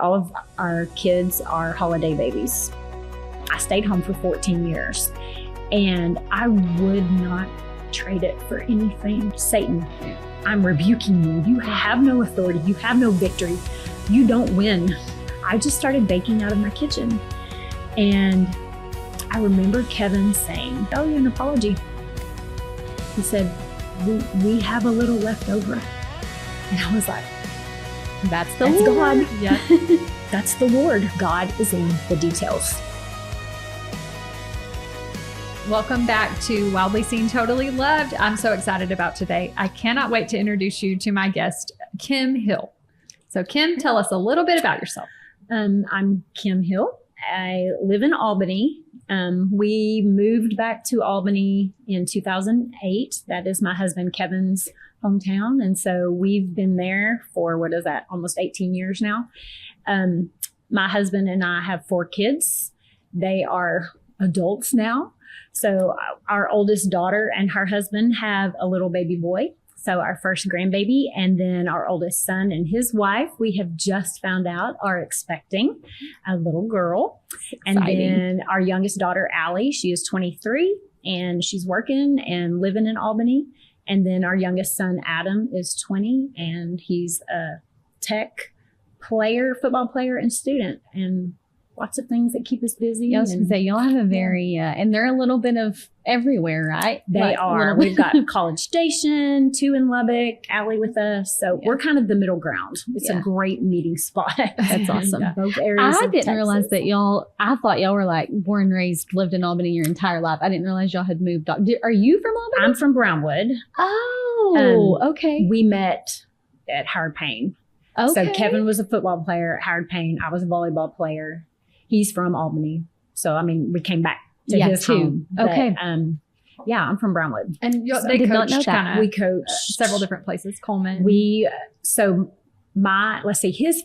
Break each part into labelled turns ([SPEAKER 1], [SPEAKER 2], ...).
[SPEAKER 1] All of our kids are holiday babies. I stayed home for 14 years and I would not trade it for anything. Satan, I'm rebuking you. You have no authority. You have no victory. You don't win. I just started baking out of my kitchen. And I remember Kevin saying, "Oh, you're an apology." He said, we have a little left over. And I was like, That's Lord. God.
[SPEAKER 2] Yeah.
[SPEAKER 1] That's the Lord. God is in the details.
[SPEAKER 2] Welcome back to Wildly Seen, Totally Loved. I'm so excited about today. I cannot wait to introduce you to my guest, Kim Hill. So Kim, tell us a little bit about yourself.
[SPEAKER 1] I'm Kim Hill. I live in Albany. We moved back to Albany in 2008. That is my husband Kevin's hometown. And so we've been there for, almost 18 years now. My husband and I have 4 kids. They are adults now. So our oldest daughter and her husband have a little baby boy. So our first grandbaby, and then our oldest son and his wife, we have just found out, are expecting a little girl. Exciting. And then our youngest daughter, Allie, she is 23 and she's working and living in Albany. And then our youngest son, Adam, is 20 and he's a tech player, football player and student, and lots of things that keep us busy.
[SPEAKER 3] I was going to say, y'all have a very, and they're a little bit of everywhere, right?
[SPEAKER 1] They are. We've got College Station, 2 in Lubbock, Allie with us. So we're kind of the middle ground. It's a great meeting spot.
[SPEAKER 3] That's awesome.
[SPEAKER 1] Both areas.
[SPEAKER 3] I didn't realize that I thought y'all were like born, raised, lived in Albany your entire life. I didn't realize y'all had moved up. Are you from Albany?
[SPEAKER 1] I'm from Brownwood.
[SPEAKER 3] Oh, okay.
[SPEAKER 1] We met at Howard Payne.
[SPEAKER 3] Okay.
[SPEAKER 1] So Kevin was a football player at Howard Payne. I was a volleyball player. He's from Albany. So, I mean, we came back to his home. But,
[SPEAKER 3] okay.
[SPEAKER 1] Yeah, I'm from Brownwood.
[SPEAKER 2] And
[SPEAKER 1] So
[SPEAKER 2] they coached
[SPEAKER 1] we coached
[SPEAKER 2] several different places, Coleman.
[SPEAKER 1] His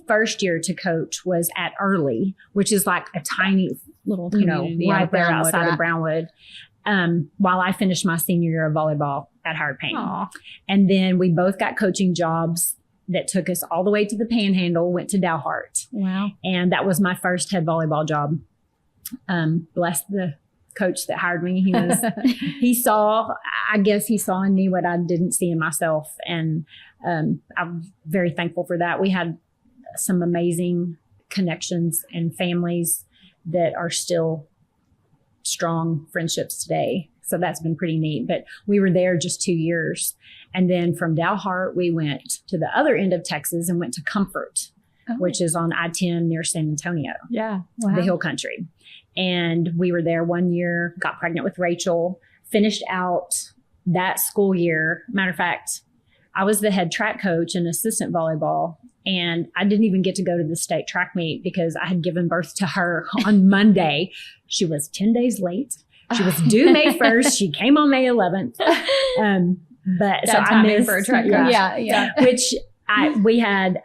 [SPEAKER 1] first year to coach was at Early, which is like a tiny little, right there outside of Brownwood. While I finished my senior year of volleyball at Howard Payne.
[SPEAKER 2] Aww.
[SPEAKER 1] And then we both got coaching jobs that took us all the way to the Panhandle, went to Dalhart.
[SPEAKER 3] Wow.
[SPEAKER 1] And that was my first head volleyball job. Bless the coach that hired me. He saw in me what I didn't see in myself. And I'm very thankful for that. We had some amazing connections and families that are still strong friendships today. So that's been pretty neat. But we were there just 2 years. And then from Dalhart, we went to the other end of Texas and went to Comfort, which is on I-10 near San Antonio.
[SPEAKER 2] Yeah.
[SPEAKER 3] Wow.
[SPEAKER 1] The Hill Country. And we were there 1 year, got pregnant with Rachel, finished out that school year. Matter of fact, I was the head track coach and assistant volleyball. And I didn't even get to go to the state track meet because I had given birth to her on Monday. She was 10 days late. She was due May 1st. She came on May 11th. But so I missed
[SPEAKER 2] for a track coach.
[SPEAKER 3] Yeah.
[SPEAKER 1] Which we had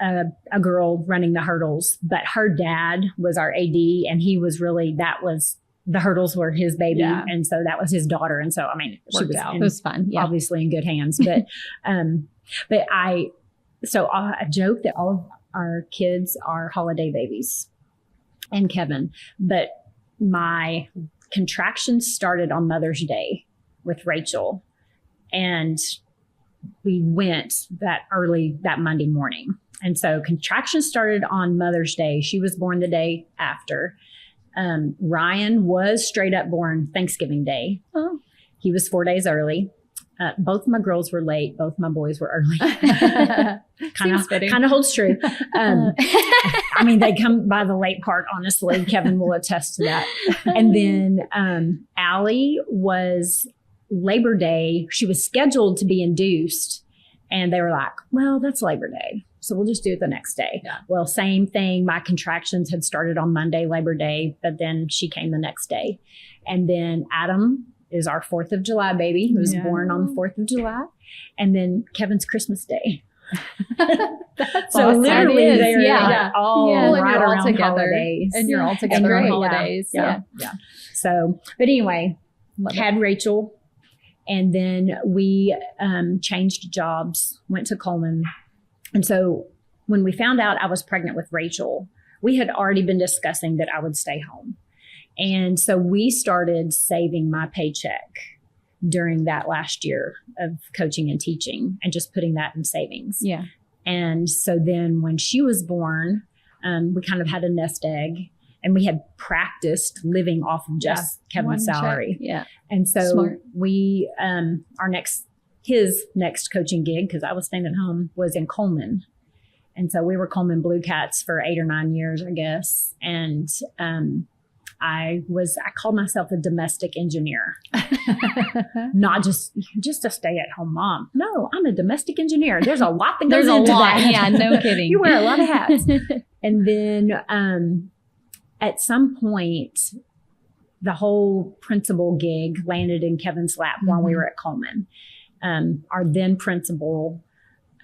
[SPEAKER 1] a girl running the hurdles, but her dad was our AD, and he was the hurdles were his baby, and so that was his daughter, and so I mean,
[SPEAKER 3] it was fun. Yeah.
[SPEAKER 1] Obviously in good hands. But I joke that all of our kids are holiday babies, and Kevin, but my contractions started on Mother's Day with Rachel. And we went that Monday morning. And so contractions started on Mother's Day. She was born the day after. Ryan was straight up born Thanksgiving Day.
[SPEAKER 3] Oh.
[SPEAKER 1] He was 4 days early. Both my girls were late. Both my boys were early. Kind of holds true. I mean, they come by the late part, honestly. Kevin will attest to that. And then Allie was Labor Day. She was scheduled to be induced. And they were like, well, that's Labor Day, so we'll just do it the next day.
[SPEAKER 2] Yeah.
[SPEAKER 1] Well, same thing. My contractions had started on Monday, Labor Day, but then she came the next day. And then Adam is our 4th of July baby, who was born on the 4th of July. And then Kevin's Christmas Day. So
[SPEAKER 2] awesome.
[SPEAKER 1] literally they're all
[SPEAKER 2] and
[SPEAKER 1] right
[SPEAKER 2] you're all
[SPEAKER 1] around
[SPEAKER 2] together.
[SPEAKER 1] holidays.
[SPEAKER 2] And you're all together on holidays.
[SPEAKER 1] Yeah. So, but anyway, had Rachel. And then we changed jobs, went to Coleman. And so when we found out I was pregnant with Rachel, we had already been discussing that I would stay home. And so we started saving my paycheck during that last year of coaching and teaching and just putting that in savings.
[SPEAKER 3] Yeah.
[SPEAKER 1] And so then when she was born, we kind of had a nest egg, and we had practiced living off of just Kevin's salary.
[SPEAKER 3] Yeah.
[SPEAKER 1] And so
[SPEAKER 3] Smart.
[SPEAKER 1] we, his next coaching gig, because I was staying at home, was in Coleman. And so we were Coleman Blue Cats for 8 or 9 years, I guess. And I called myself a domestic engineer, not just a stay-at-home mom. No, I'm a domestic engineer. There's a lot that goes into that.
[SPEAKER 3] Yeah, no kidding.
[SPEAKER 1] You wear a lot of hats. And then at some point, the whole principal gig landed in Kevin's lap while we were at Coleman. Our then principal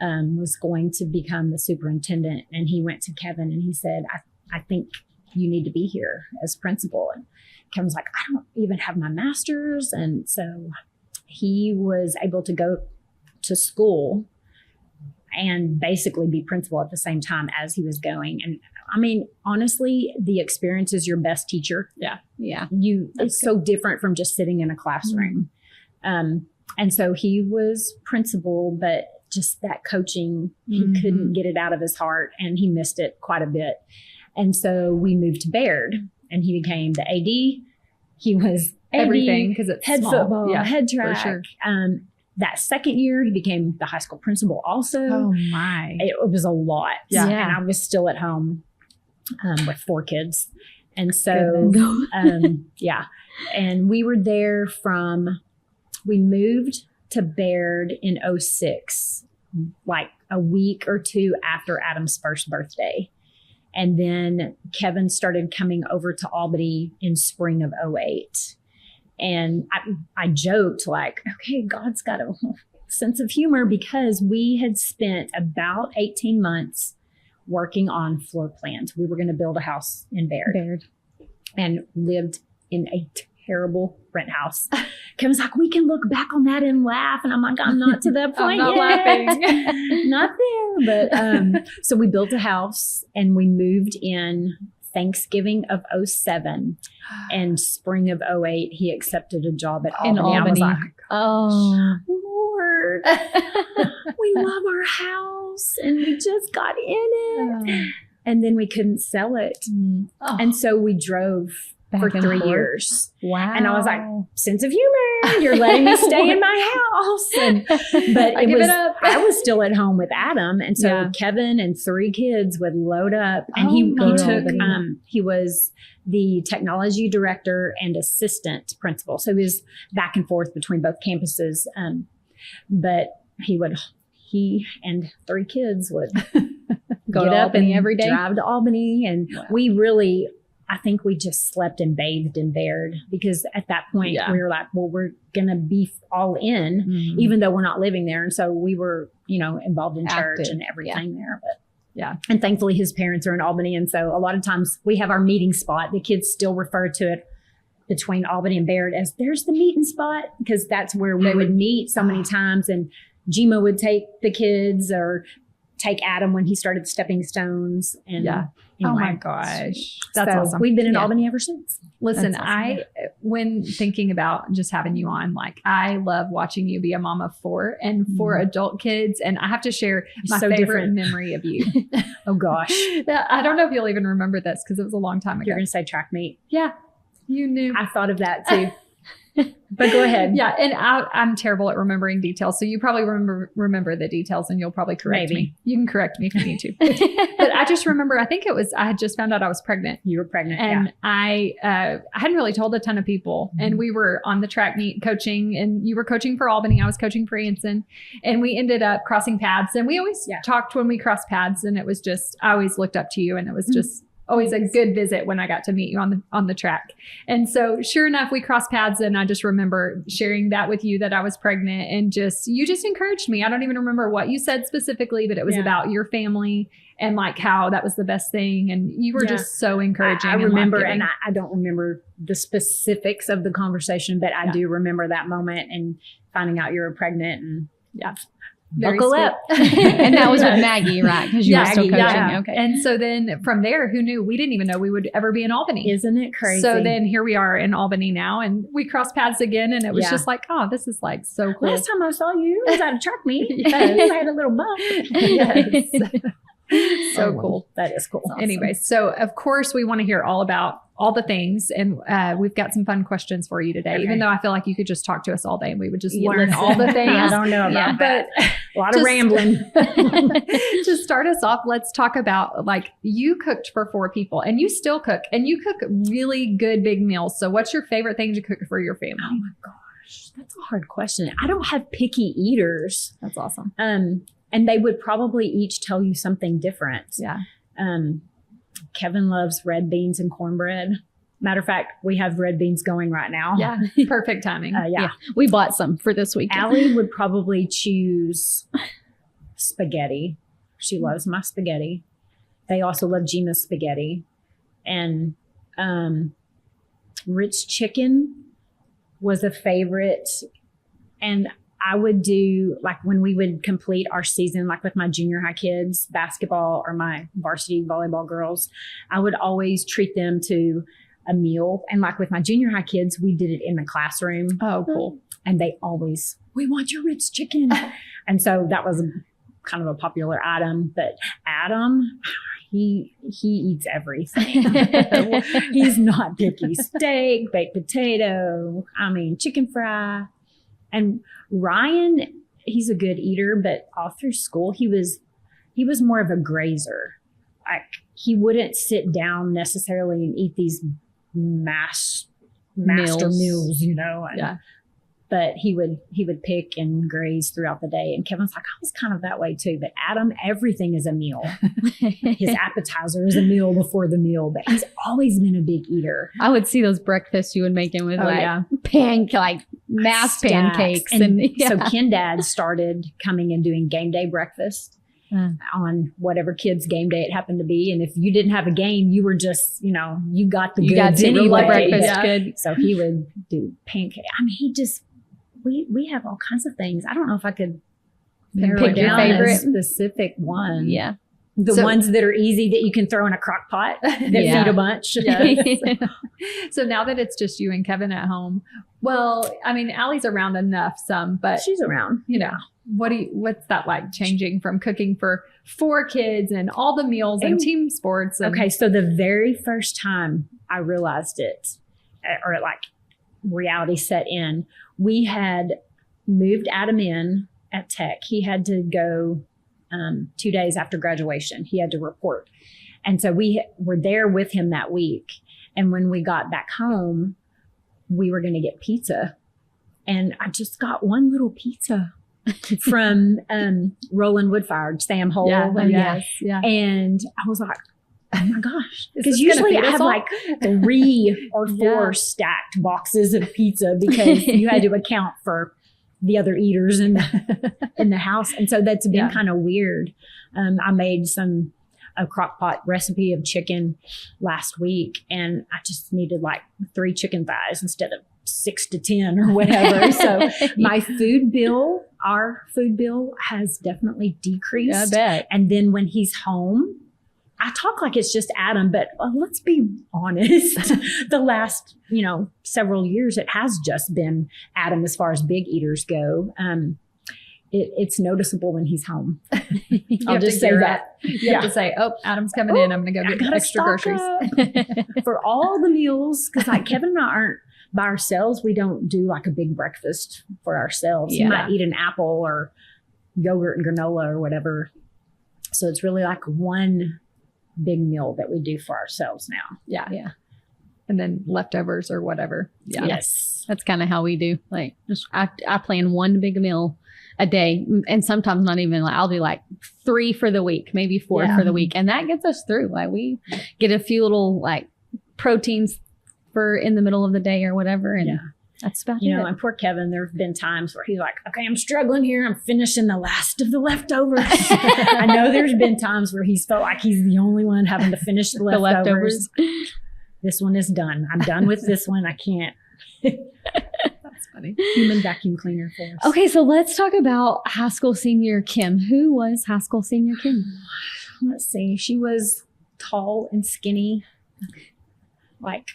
[SPEAKER 1] was going to become the superintendent, and he went to Kevin and he said, I think you need to be here as principal. And Kevin's like, I don't even have my master's. And so he was able to go to school and basically be principal at the same time as he was going. And I mean, honestly, the experience is your best teacher.
[SPEAKER 3] Yeah.
[SPEAKER 1] It's so different from just sitting in a classroom. And so he was principal, but just that coaching, he couldn't get it out of his heart, and he missed it quite a bit. And so we moved to Baird, and he became the AD. He was AD,
[SPEAKER 2] Everything, because it's
[SPEAKER 1] head
[SPEAKER 2] small.
[SPEAKER 1] football, head
[SPEAKER 2] for
[SPEAKER 1] track.
[SPEAKER 2] sure.
[SPEAKER 1] That second year, he became the high school principal also.
[SPEAKER 2] Oh my.
[SPEAKER 1] It was a lot.
[SPEAKER 2] Yeah.
[SPEAKER 1] And I was still at home with 4 kids. And so, yeah. And we were there we moved to Baird in 2006, like a week or 2 after Adam's first birthday. And then Kevin started coming over to Albany in spring of 2008. And I joked like, okay, God's got a sense of humor, because we had spent about 18 months working on floor plans. We were going to build a house in Baird and lived in a terrible rent house. Kevin's like, we can look back on that and laugh. And I'm like, I'm not to that point
[SPEAKER 2] I'm not
[SPEAKER 1] yet.
[SPEAKER 2] laughing.
[SPEAKER 1] Not there. But so we built a house and we moved in Thanksgiving of 2007, and spring of 2008, he accepted a job at
[SPEAKER 3] In
[SPEAKER 1] Albany. I was
[SPEAKER 3] Albany.
[SPEAKER 1] like,
[SPEAKER 3] Oh.
[SPEAKER 1] Lord, we love our house and we just got in it. And then we couldn't sell it.
[SPEAKER 3] Oh.
[SPEAKER 1] And so we drove for
[SPEAKER 3] Back and
[SPEAKER 1] 3
[SPEAKER 3] forth.
[SPEAKER 1] years.
[SPEAKER 3] Wow.
[SPEAKER 1] And I was like, sense of humor, you're letting me stay in my house. But
[SPEAKER 2] I give it up.
[SPEAKER 1] I was still at home with Adam. And so
[SPEAKER 3] Yeah.
[SPEAKER 1] Kevin and 3 kids would load up, and
[SPEAKER 3] Oh,
[SPEAKER 1] he
[SPEAKER 3] go to
[SPEAKER 1] took,
[SPEAKER 3] Albany.
[SPEAKER 1] he was the technology director and assistant principal. So he was back and forth between both campuses. But he and 3 kids would
[SPEAKER 3] Go
[SPEAKER 1] get
[SPEAKER 3] to
[SPEAKER 1] up
[SPEAKER 3] Albany
[SPEAKER 1] and
[SPEAKER 3] every day?
[SPEAKER 1] drive to Albany. And
[SPEAKER 3] Wow.
[SPEAKER 1] I think we just slept and bathed in Baird, because at that point
[SPEAKER 3] Yeah.
[SPEAKER 1] we were like, well, we're going to be all in, even though we're not living there. And so we were, involved in church
[SPEAKER 3] Active.
[SPEAKER 1] and everything there. But
[SPEAKER 2] Yeah.
[SPEAKER 1] And thankfully his parents are in Albany. And so a lot of times we have our meeting spot. The kids still refer to it between Albany and Baird as there's the meeting spot, because that's where we would meet so many times. And Gima would take the kids, or take Adam when he started Stepping Stones. And
[SPEAKER 2] Yeah.
[SPEAKER 1] anyway.
[SPEAKER 2] Oh my gosh. That's
[SPEAKER 1] So
[SPEAKER 2] awesome.
[SPEAKER 1] We've been in
[SPEAKER 3] Yeah.
[SPEAKER 1] Albany ever since.
[SPEAKER 2] Listen,
[SPEAKER 1] That's awesome.
[SPEAKER 2] when thinking about just having you on, like, I love watching you be a mom of 4 and 4 adult kids. And I have to share my
[SPEAKER 1] So
[SPEAKER 2] favorite
[SPEAKER 1] different.
[SPEAKER 2] memory of you.
[SPEAKER 1] Oh gosh.
[SPEAKER 2] I don't know if you'll even remember this, because it was a long time ago.
[SPEAKER 1] You're going to say track meet.
[SPEAKER 2] Yeah. You knew.
[SPEAKER 1] I thought of that too. But go ahead.
[SPEAKER 2] Yeah, and I'm terrible at remembering details, so you probably remember the details, and you'll probably correct
[SPEAKER 1] Maybe.
[SPEAKER 2] me. You can correct me if you need to. But I just remember, I think I had just found out I was pregnant,
[SPEAKER 1] You were pregnant.
[SPEAKER 2] and I hadn't really told a ton of people, and we were on the track meet coaching, and you were coaching for Albany, I was coaching for Anson, and we ended up crossing paths, and we always talked when we crossed paths, and it was just, I always looked up to you, and it was just always a good visit when I got to meet you on the track. And so sure enough, we crossed paths, and I just remember sharing that with you, that I was pregnant, and you just encouraged me. I don't even remember what you said specifically, but it was about your family and like how that was the best thing. And you were just so encouraging.
[SPEAKER 1] I
[SPEAKER 2] and
[SPEAKER 1] remember,
[SPEAKER 2] life-giving.
[SPEAKER 1] and I don't remember the specifics of the conversation, but I do remember that moment and finding out you were pregnant. And buckle
[SPEAKER 2] sweet.
[SPEAKER 1] up.
[SPEAKER 3] And that was with Maggie, right? Because you were still
[SPEAKER 1] Maggie,
[SPEAKER 3] coaching.
[SPEAKER 1] yeah.
[SPEAKER 3] Okay.
[SPEAKER 2] And so then from there, who knew? We didn't even know we would ever be in Albany.
[SPEAKER 1] Isn't it crazy?
[SPEAKER 2] So then here we are in Albany now, and we crossed paths again, and it was just like, oh, this is like so cool.
[SPEAKER 1] Last time I saw you, it was at a track meet.
[SPEAKER 2] Yes.
[SPEAKER 1] You had a little bump.
[SPEAKER 2] Yes. So
[SPEAKER 1] Oh,
[SPEAKER 2] cool.
[SPEAKER 1] That is cool.
[SPEAKER 2] Anyway, so of course we want to hear all about all the things, and we've got some fun questions for you today.
[SPEAKER 1] Okay.
[SPEAKER 2] Even though I feel like you could just talk to us all day and we would just
[SPEAKER 1] Yeah.
[SPEAKER 2] learn all the things.
[SPEAKER 1] I don't know about that. A lot of
[SPEAKER 2] Just-
[SPEAKER 1] rambling.
[SPEAKER 2] To start us off, let's talk about, like, you cooked for 4 people and you still cook, and you cook really good big meals. So what's your favorite thing to cook for your family?
[SPEAKER 1] Oh my gosh, that's a hard question. I don't have picky eaters.
[SPEAKER 2] That's awesome.
[SPEAKER 1] And they would probably each tell you something different.
[SPEAKER 2] Yeah.
[SPEAKER 1] Kevin loves red beans and cornbread. Matter of fact, we have red beans going right now.
[SPEAKER 2] Yeah. Perfect timing.
[SPEAKER 1] Yeah.
[SPEAKER 3] We bought some for this weekend.
[SPEAKER 1] Allie would probably choose spaghetti. She loves my spaghetti. They also love Gima's spaghetti. And Rich chicken was a favorite. And I would do, like, when we would complete our season, like with my junior high kids, basketball, or my varsity volleyball girls, I would always treat them to a meal. And like with my junior high kids, we did it in the classroom.
[SPEAKER 2] Oh, cool.
[SPEAKER 1] And they always, we want your Ritz chicken. And so that was kind of a popular item. But Adam, he eats everything. He's not picky. Steak, baked potato, chicken fry. And Ryan, he's a good eater, but all through school, he was more of a grazer. Like, he wouldn't sit down necessarily and eat these master meals,
[SPEAKER 2] Yeah.
[SPEAKER 1] But he would pick and graze throughout the day. And Kevin's like, I was kind of that way too. But Adam, everything is a meal. His appetizer is a meal before the meal. But he's always been a big eater.
[SPEAKER 3] I would see those breakfasts you would make him with mass
[SPEAKER 1] Stacks.
[SPEAKER 3] pancakes.
[SPEAKER 1] So Ken Dad started coming and doing game day breakfast on whatever kid's game day it happened to be. And if you didn't have a game, you were just, you got the
[SPEAKER 3] you got
[SPEAKER 1] goods
[SPEAKER 3] to eat
[SPEAKER 1] anyway.
[SPEAKER 3] the breakfast
[SPEAKER 1] Yeah.
[SPEAKER 3] good.
[SPEAKER 1] So he would do pancake. We have all kinds of things. I don't know if I could narrow
[SPEAKER 3] Pick
[SPEAKER 1] it
[SPEAKER 3] your
[SPEAKER 1] down
[SPEAKER 3] favorite.
[SPEAKER 1] a specific one.
[SPEAKER 3] Yeah.
[SPEAKER 1] The ones that are easy that you can throw in a crock pot that
[SPEAKER 3] Yeah.
[SPEAKER 1] feed a bunch.
[SPEAKER 2] Yes. So now that it's just you and Kevin at home, well, Allie's around enough but
[SPEAKER 1] She's around.
[SPEAKER 2] what's that like, changing from cooking for 4 kids and all the meals and team sports?
[SPEAKER 1] Okay. So the very first time I realized it, or like reality set in, we had moved Adam in at Tech. He had to go 2 days after graduation. He had to report. And so we were there with him that week. And when we got back home, we were going to get pizza. And I just got one little pizza from Roland Woodfire, Sam Hole.
[SPEAKER 2] Yeah.
[SPEAKER 1] And I was like, oh my gosh.
[SPEAKER 2] Is
[SPEAKER 1] Because
[SPEAKER 2] this
[SPEAKER 1] usually
[SPEAKER 2] gonna feed
[SPEAKER 1] I
[SPEAKER 2] us
[SPEAKER 1] have
[SPEAKER 2] all?
[SPEAKER 1] like 3 or 4 stacked boxes of pizza because you had to account for the other eaters in the house. And so that's been kind of weird. I made a crock pot recipe of chicken last week, and I just needed like 3 chicken thighs instead of 6 to 10 or whatever. So our food bill has definitely decreased.
[SPEAKER 3] I bet.
[SPEAKER 1] And then when he's home, I talk like it's just Adam, but let's be honest. The last, several years, it has just been Adam as far as big eaters go. It's noticeable when he's home. I'll just say that.
[SPEAKER 2] You have to say, oh, Adam's coming in. I'm going to go get extra groceries.
[SPEAKER 1] For all the meals, because like Kevin and I aren't by ourselves. We don't do like a big breakfast for ourselves.
[SPEAKER 3] Yeah.
[SPEAKER 1] You might eat an apple or yogurt and granola or whatever. So it's really like one big meal that we do for ourselves now.
[SPEAKER 2] Yeah. And then leftovers or whatever. Yeah.
[SPEAKER 1] Yes.
[SPEAKER 3] That's kind of how we do. Like, I plan one big meal a day, and sometimes not even. Like, I'll do like 3 for the week, maybe 4 for the week, and that gets us through. Like, we get a few little like proteins for in the middle of the day or whatever, and that's about it.
[SPEAKER 1] And poor Kevin, there have been times where he's like, okay, I'm struggling here. I'm finishing the last of the leftovers. I know there's been times where he's felt like he's the only one having to finish the leftovers. This one is done. I'm done with this one. I can't.
[SPEAKER 2] That's funny.
[SPEAKER 1] Human vacuum cleaner for us.
[SPEAKER 3] Okay, so let's talk about high school senior Kim. Who was high school senior Kim?
[SPEAKER 1] Let's see. She was tall and skinny, like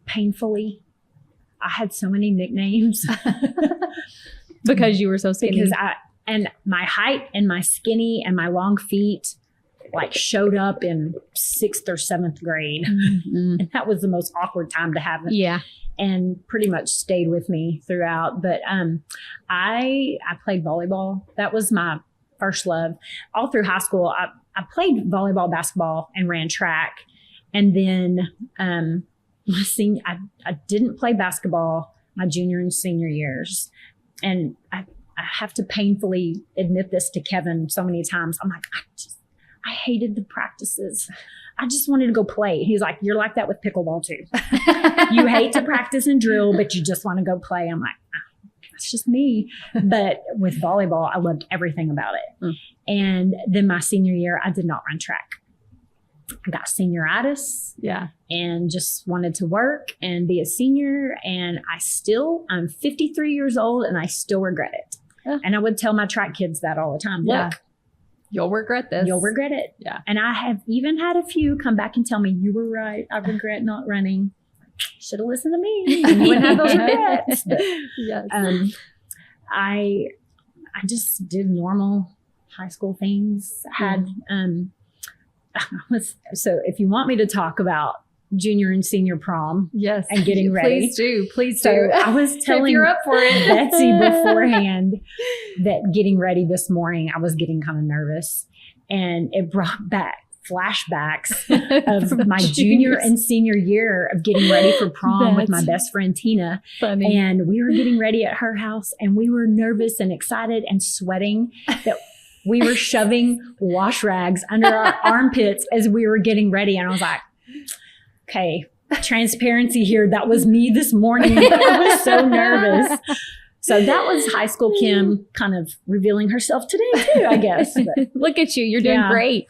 [SPEAKER 1] painfully. I had so many nicknames
[SPEAKER 3] Because you were so skinny.
[SPEAKER 1] because my height and my skinny and my long feet like showed up in 6th or 7th grade.
[SPEAKER 3] Mm-hmm.
[SPEAKER 1] And that was the most awkward time to have it.
[SPEAKER 3] Yeah.
[SPEAKER 1] And pretty much stayed with me throughout. But I played volleyball. That was my first love. All through high school, I played volleyball, basketball, and ran track. And then I didn't play basketball my junior and senior years. And I have to painfully admit this to Kevin so many times. I'm like, I hated the practices. I just wanted to go play. He's like, you're like that with pickleball too. You hate to practice and drill, but you just want to go play. I'm like, that's just me. But with volleyball, I loved everything about it. And then my senior year, I did not run track. I got senioritis.
[SPEAKER 2] Yeah.
[SPEAKER 1] And just wanted to work and be a senior. And I'm 53 years old and I still regret it.
[SPEAKER 3] Yeah.
[SPEAKER 1] And I would tell my track kids that all the time.
[SPEAKER 2] Yeah.
[SPEAKER 1] Look,
[SPEAKER 2] You'll regret this.
[SPEAKER 1] you'll regret it.
[SPEAKER 2] Yeah.
[SPEAKER 1] And I have even had a few come back and tell me, you were right. I regret not running. Should have listened to me. You wouldn't have those regrets. But,
[SPEAKER 2] Yes.
[SPEAKER 1] I just did normal high school things. So if you want me to talk about junior and senior prom
[SPEAKER 2] Yes.
[SPEAKER 1] and getting ready.
[SPEAKER 2] Please do. Please
[SPEAKER 1] So
[SPEAKER 2] do.
[SPEAKER 1] I was telling
[SPEAKER 2] if you're up for it.
[SPEAKER 1] Betsy beforehand that getting ready this morning, I was getting kind of nervous, and it brought back flashbacks of my junior and senior year of getting ready for prom with my best friend Tina.
[SPEAKER 3] Funny.
[SPEAKER 1] And we were getting ready at her house and we were nervous and excited and sweating that we were shoving wash rags under our armpits as we were getting ready. And I was like, okay, transparency here. That was me this morning. I was so nervous. So that was high school Kim kind of revealing herself today too, I guess. But
[SPEAKER 3] Look at you. You're doing great.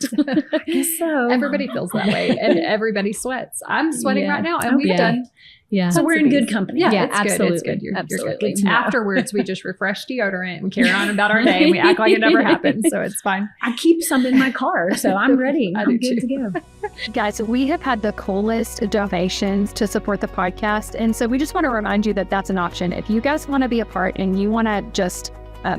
[SPEAKER 1] I guess so.
[SPEAKER 2] Everybody feels that way and everybody sweats. I'm sweating right now and we've
[SPEAKER 3] Yeah.
[SPEAKER 2] done.
[SPEAKER 3] Yeah.
[SPEAKER 1] So we're in good company.
[SPEAKER 2] Yeah,
[SPEAKER 3] Yeah,
[SPEAKER 2] it's
[SPEAKER 3] absolutely.
[SPEAKER 2] good. It's good. You're
[SPEAKER 3] Absolutely.
[SPEAKER 2] good. Afterwards, we just refresh deodorant and we carry on about our day and we act like it never happened. So it's fine.
[SPEAKER 1] I keep some in my car, so I'm ready.
[SPEAKER 2] I
[SPEAKER 1] I'm
[SPEAKER 2] do
[SPEAKER 1] good
[SPEAKER 2] too.
[SPEAKER 1] to go.
[SPEAKER 4] Guys, we have had the coolest donations to support the podcast. And so we just want to remind you that that's an option. If you guys want to be a part and you want to just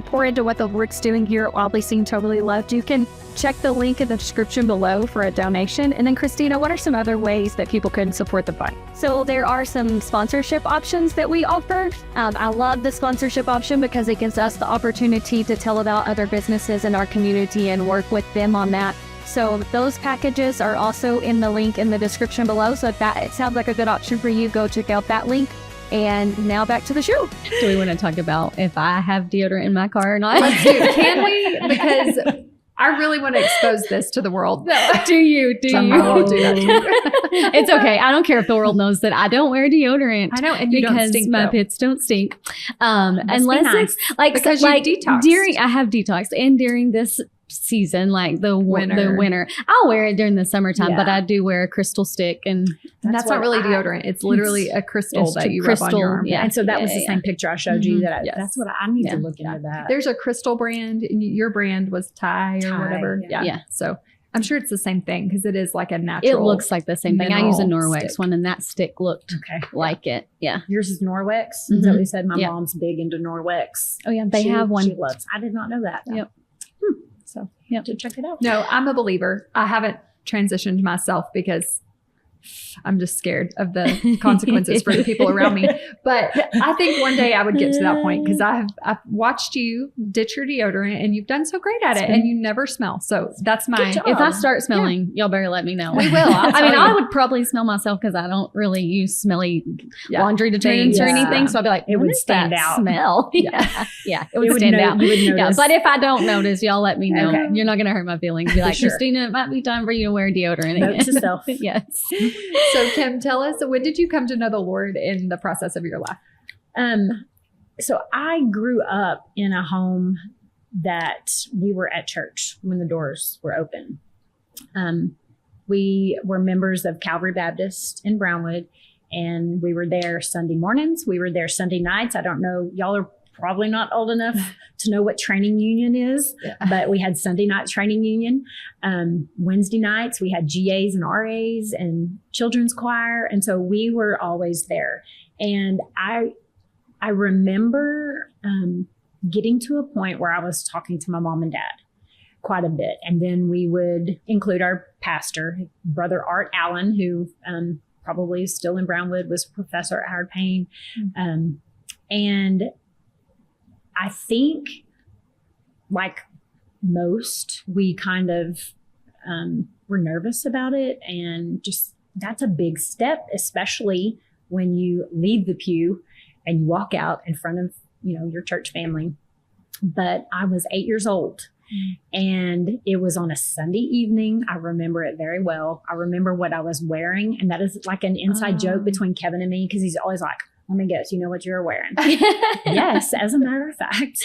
[SPEAKER 4] pour into what the Lord's doing here at Wildly Seen, Totally Loved, you can check the link in the description below for a donation. And then Christina, what are some other ways that people can support the fund?
[SPEAKER 5] So there are some sponsorship options that we offer. I love the sponsorship option because it gives us the opportunity to tell about other businesses in our community and work with them on that. So those packages are also in the link in the description below. So if that sounds like a good option for you, go check out that link. And now back to the show.
[SPEAKER 3] Do we want to talk about if I have deodorant in my car or not?
[SPEAKER 2] Let's do. Can we? Because I really want to expose this to the world. No.
[SPEAKER 3] Do you?
[SPEAKER 2] I will do that too.
[SPEAKER 3] It's okay. I don't care if the world knows that I don't wear deodorant.
[SPEAKER 2] I know, and you
[SPEAKER 3] because
[SPEAKER 2] don't stink,
[SPEAKER 3] my
[SPEAKER 2] though.
[SPEAKER 3] pits don't stink.
[SPEAKER 1] Must
[SPEAKER 3] Unless
[SPEAKER 1] be nice.
[SPEAKER 3] it's like
[SPEAKER 2] Because you detoxed.
[SPEAKER 3] during I have detoxed, and during this season, like the winter, I'll wear it during the summertime, but I do wear a crystal stick, and
[SPEAKER 2] That's not really deodorant. It's literally a crystal that you rub on your arm.
[SPEAKER 3] Yeah.
[SPEAKER 1] And so that was the same picture I showed you. That
[SPEAKER 2] Yes.
[SPEAKER 1] that's what I need to
[SPEAKER 3] Yeah.
[SPEAKER 1] look into that.
[SPEAKER 2] There's a crystal brand, and your brand was Thai or
[SPEAKER 1] Thai,
[SPEAKER 2] whatever.
[SPEAKER 1] yeah.
[SPEAKER 3] Yeah.
[SPEAKER 2] So I'm sure it's the same thing because it is like a natural.
[SPEAKER 3] it looks like the same thing. I use a
[SPEAKER 2] mineral
[SPEAKER 3] Norwex
[SPEAKER 2] stick.
[SPEAKER 3] one, and that stick looked
[SPEAKER 1] Okay.
[SPEAKER 3] like it. Yeah.
[SPEAKER 1] Yours is Norwex. Is that what you said? My
[SPEAKER 3] Yeah.
[SPEAKER 1] mom's big into Norwex.
[SPEAKER 3] Oh yeah, they have one.
[SPEAKER 1] She loves. I did not know that.
[SPEAKER 3] Yep.
[SPEAKER 1] So
[SPEAKER 3] Yep.
[SPEAKER 1] to check it out.
[SPEAKER 2] No, I'm a believer. I haven't transitioned myself because I'm just scared of the consequences for the people around me. But I think one day I would get to that point because I've watched you ditch your deodorant and you've done so great at it and you never smell. So that's my.
[SPEAKER 1] job.
[SPEAKER 3] If I start smelling, y'all better let me know.
[SPEAKER 2] We will. I'll
[SPEAKER 3] I mean,
[SPEAKER 2] tell
[SPEAKER 3] I
[SPEAKER 2] you.
[SPEAKER 3] would probably smell myself because I don't really use smelly
[SPEAKER 2] Yeah.
[SPEAKER 3] laundry detergents or
[SPEAKER 1] Yeah.
[SPEAKER 3] anything. So I'd be like,
[SPEAKER 1] It
[SPEAKER 3] what
[SPEAKER 1] would
[SPEAKER 3] is
[SPEAKER 1] stand
[SPEAKER 3] that
[SPEAKER 1] out.
[SPEAKER 3] smell?
[SPEAKER 2] Yeah.
[SPEAKER 3] Yeah, it
[SPEAKER 1] You
[SPEAKER 3] would
[SPEAKER 1] would
[SPEAKER 3] stand
[SPEAKER 1] know-
[SPEAKER 3] out.
[SPEAKER 1] you would
[SPEAKER 3] Yeah,
[SPEAKER 1] notice.
[SPEAKER 3] but if I don't notice, y'all let me know.
[SPEAKER 1] Okay.
[SPEAKER 3] You're not going to hurt my feelings. Be like,
[SPEAKER 1] sure.
[SPEAKER 3] Christina, it might be time for you to wear deodorant
[SPEAKER 1] Note
[SPEAKER 3] again.
[SPEAKER 1] to self.
[SPEAKER 3] Yes.
[SPEAKER 2] So Kim, tell us, when did you come to know the Lord in the process of your life?
[SPEAKER 1] So I grew up in a home that we were at church when the doors were open. We were members of Calvary Baptist in Brownwood, And we were there Sunday mornings. We were there Sunday nights. I don't know. Y'all are probably not old enough to know what training union is, but we had Sunday night training union. Wednesday nights, we had GAs and RAs and children's choir. And so we were always there. And I remember getting to a point where I was talking to my mom and dad quite a bit. And then we would include our pastor, Brother Art Allen, who probably is still in Brownwood, was a professor at Howard Payne. And I think, like most, we kind of were nervous about it. And just, that's a big step, especially when you leave the pew and you walk out in front of, your church family. But I was 8 years old. And it was on a Sunday evening. I remember it very well. I remember what I was wearing. And that is like an inside joke between Kevin and me, because he's always like, let me guess, you know what you're wearing? Yes, as a matter of fact.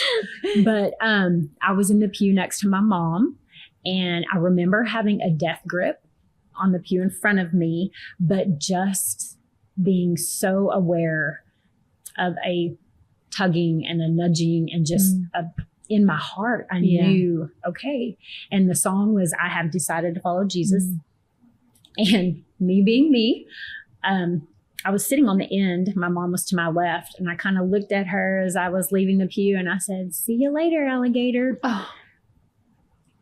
[SPEAKER 1] But I was in the pew next to my mom. And I remember having a death grip on the pew in front of me, but just being so aware of a tugging and a nudging and just in my heart, I knew, okay. And the song was, I have decided to follow Jesus. And me being me, I was sitting on the end. My mom was to my left. And I kind of looked at her as I was leaving the pew and I said, see you later, alligator. Oh.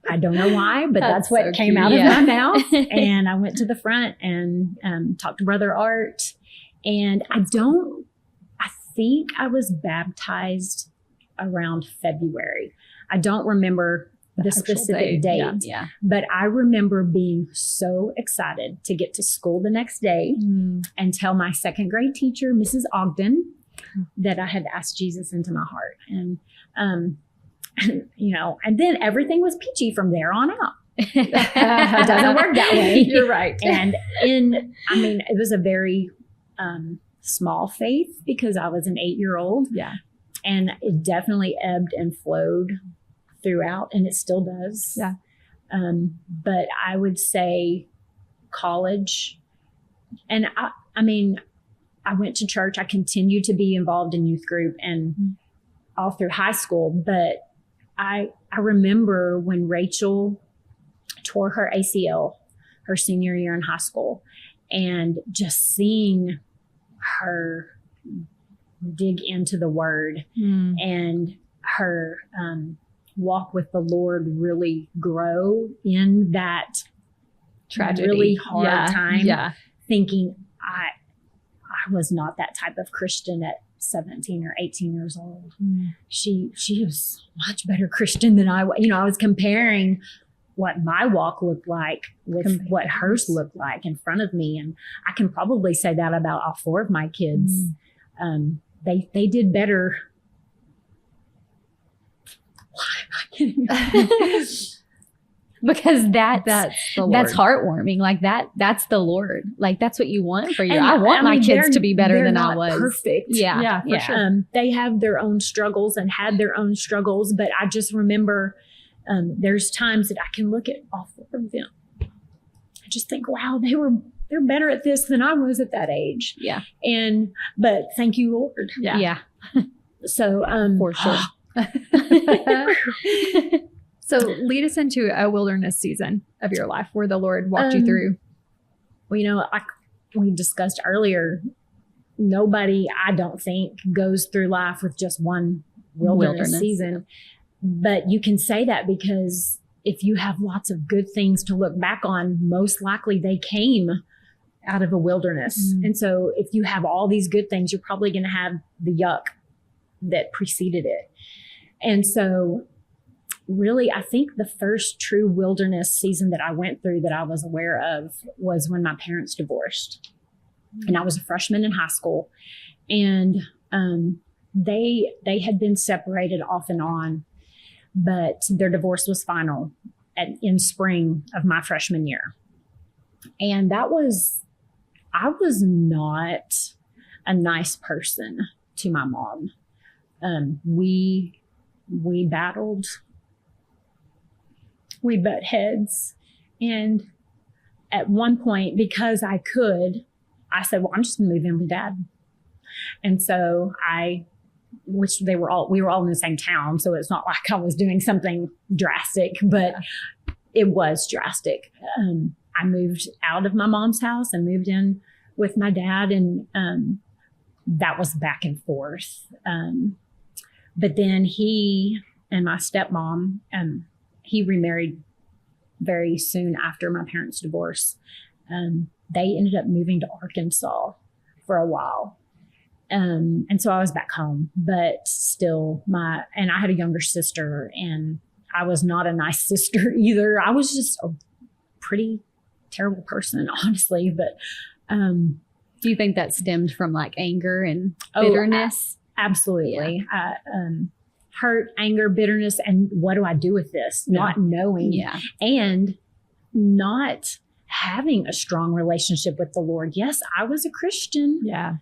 [SPEAKER 1] I don't know why, but that's what came out of my mouth. And I went to the front and talked to Brother Art. And I think I was baptized around February. I don't remember the specific date, but I remember being so excited to get to school the next day and tell my second grade teacher, Mrs. Ogden, that I had asked Jesus into my heart. And, and then everything was peachy from there on out. It doesn't work that way.
[SPEAKER 2] You're right.
[SPEAKER 1] And it was a very small faith because I was an 8-year-old.
[SPEAKER 2] Yeah.
[SPEAKER 1] And it definitely ebbed and flowed throughout, and it still does.
[SPEAKER 2] Yeah.
[SPEAKER 1] But I would say college, and I went to church. I continued to be involved in youth group and all through high school. But I remember when Rachel tore her ACL her senior year in high school, and just seeing her dig into the word and her walk with the Lord really grow in that
[SPEAKER 2] tragedy,
[SPEAKER 1] really hard time.
[SPEAKER 3] Yeah.
[SPEAKER 1] Thinking I was not that type of Christian at 17 or 18 years old. She was a much better Christian than I was. I was comparing what my walk looked like with what hers looked like in front of me. And I can probably say that about all 4 of my kids. They did better. Why am I getting
[SPEAKER 3] Because that's
[SPEAKER 2] the Lord.
[SPEAKER 3] That's heartwarming. Like that's the Lord. Like that's what you want for your. I want my kids to be better than I was.
[SPEAKER 1] Perfect.
[SPEAKER 3] Yeah,
[SPEAKER 2] for sure.
[SPEAKER 1] They have their own struggles and had their own struggles, but I just remember there's times that I can look at all 4 of them. I just think, wow, they're better at this than I was at that age.
[SPEAKER 3] Yeah.
[SPEAKER 1] But thank you, Lord.
[SPEAKER 3] Yeah.
[SPEAKER 1] So
[SPEAKER 3] for sure.
[SPEAKER 2] So lead us into a wilderness season of your life where the Lord walked you through.
[SPEAKER 1] Well, like we discussed earlier, nobody, I don't think, goes through life with just one wilderness season. But you can say that because if you have lots of good things to look back on, most likely they came out of a wilderness. And so if you have all these good things, you're probably going to have the yuck that preceded it. And so really, I think the first true wilderness season that I went through that I was aware of was when my parents divorced. And I was a freshman in high school. And they had been separated off and on, but their divorce was final in spring of my freshman year. And I was not a nice person to my mom. We battled. We butt heads. And at one point, because I could, I said, well, I'm just going to move in with Dad. And so we were all in the same town. So it's not like I was doing something drastic, but it was drastic. I moved out of my mom's house and moved in with my dad. And that was back and forth. But then he and my stepmom, he remarried very soon after my parents' divorce. They ended up moving to Arkansas for a while. And so I was back home, but still and I had a younger sister, and I was not a nice sister either. I was just a pretty terrible person, honestly. But
[SPEAKER 3] do you think that stemmed from like anger and bitterness?
[SPEAKER 1] Absolutely. Yeah. Hurt, anger, bitterness. And what do I do with this? Yeah. Not knowing and not having a strong relationship with the Lord. Yes, I was a Christian.
[SPEAKER 2] Yeah.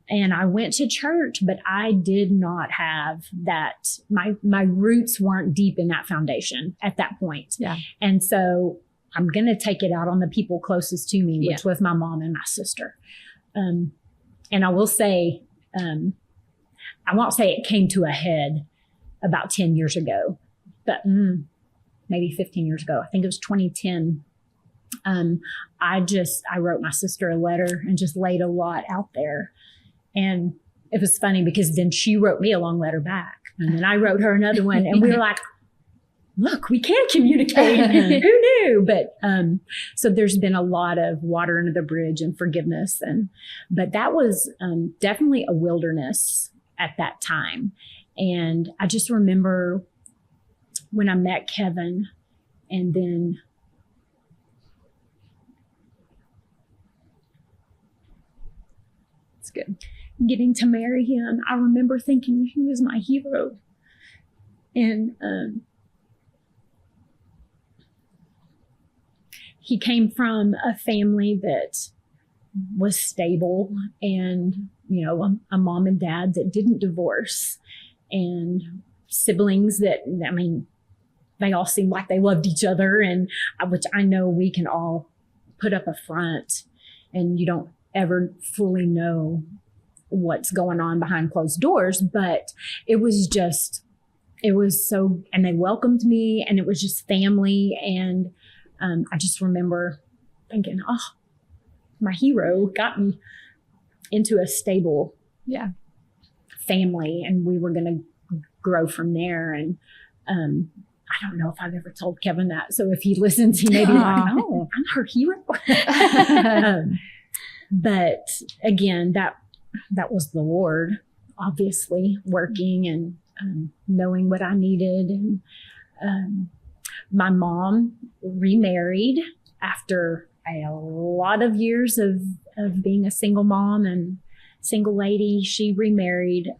[SPEAKER 1] And I went to church, but I did not have that. My roots weren't deep in that foundation at that point.
[SPEAKER 2] Yeah.
[SPEAKER 1] And so I'm going to take it out on the people closest to me, which was my mom and my sister. And I will say, I won't say it came to a head about 10 years ago, but maybe 15 years ago. I think it was 2010. I wrote my sister a letter and just laid a lot out there. And it was funny because then she wrote me a long letter back, and then I wrote her another one, and we were like, look, we can communicate. Who knew? But so there's been a lot of water under the bridge and forgiveness. But that was definitely a wilderness at that time. And I just remember when I met Kevin, and then it's good. Getting to marry him, I remember thinking he was my hero. And he came from a family that was stable, and, you know, a mom and dad that didn't divorce, and siblings that, I mean, they all seemed like they loved each other, and which I know we can all put up a front, and you don't ever fully know what's going on behind closed doors. But it was so, and they welcomed me, and it was just family. And I just remember thinking, oh, my hero got me into a stable family, and we were going to grow from there. And I don't know if I've ever told Kevin that. So if he listens, he may be like, oh, I'm her hero. But again, that was the Lord, obviously, working and knowing what I needed. And my mom remarried after a lot of years of being a single mom and single lady. She remarried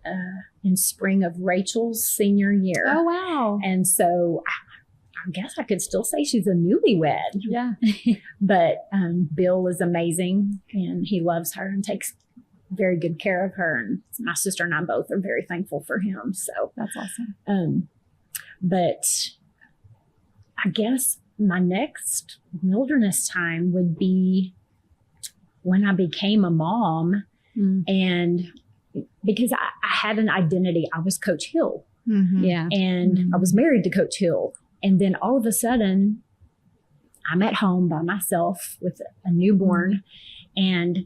[SPEAKER 1] in spring of Rachel's senior year.
[SPEAKER 2] Oh, wow.
[SPEAKER 1] And so I guess I could still say she's a newlywed.
[SPEAKER 2] Yeah.
[SPEAKER 1] But Bill is amazing, and he loves her and takes very good care of her. And my sister and I both are very thankful for him. So
[SPEAKER 2] that's awesome.
[SPEAKER 1] But I guess my next wilderness time would be when I became a mom. And because I had an identity, I was Coach Hill.
[SPEAKER 3] Mm-hmm. Yeah.
[SPEAKER 1] And I was married to Coach Hill. And then all of a sudden, I'm at home by myself with a newborn. And,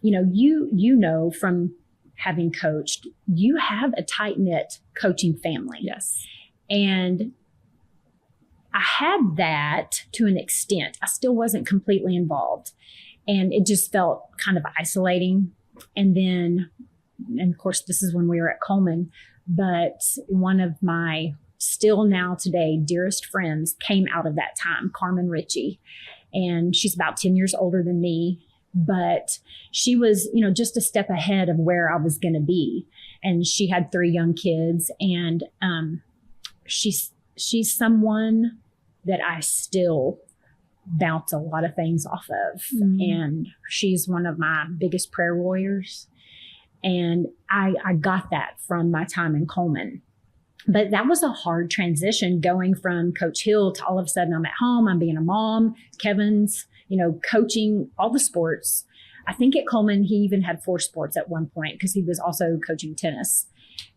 [SPEAKER 1] you know from having coached, you have a tight-knit coaching family.
[SPEAKER 2] Yes.
[SPEAKER 1] And I had that to an extent. I still wasn't completely involved. And it just felt kind of isolating. And then, and of course, this is when we were at Coleman, but one of my still now today dearest friends came out of that time, Carmen Ritchie. And she's about 10 years older than me, but she was, just a step ahead of where I was going to be. And she had 3 young kids, and she's someone that I still bounce a lot of things off of. And she's one of my biggest prayer warriors. And I got that from my time in Coleman. But that was a hard transition, going from Coach Hill to all of a sudden I'm at home, I'm being a mom, Kevin's, coaching all the sports. I think at Coleman, he even had 4 sports at one point because he was also coaching tennis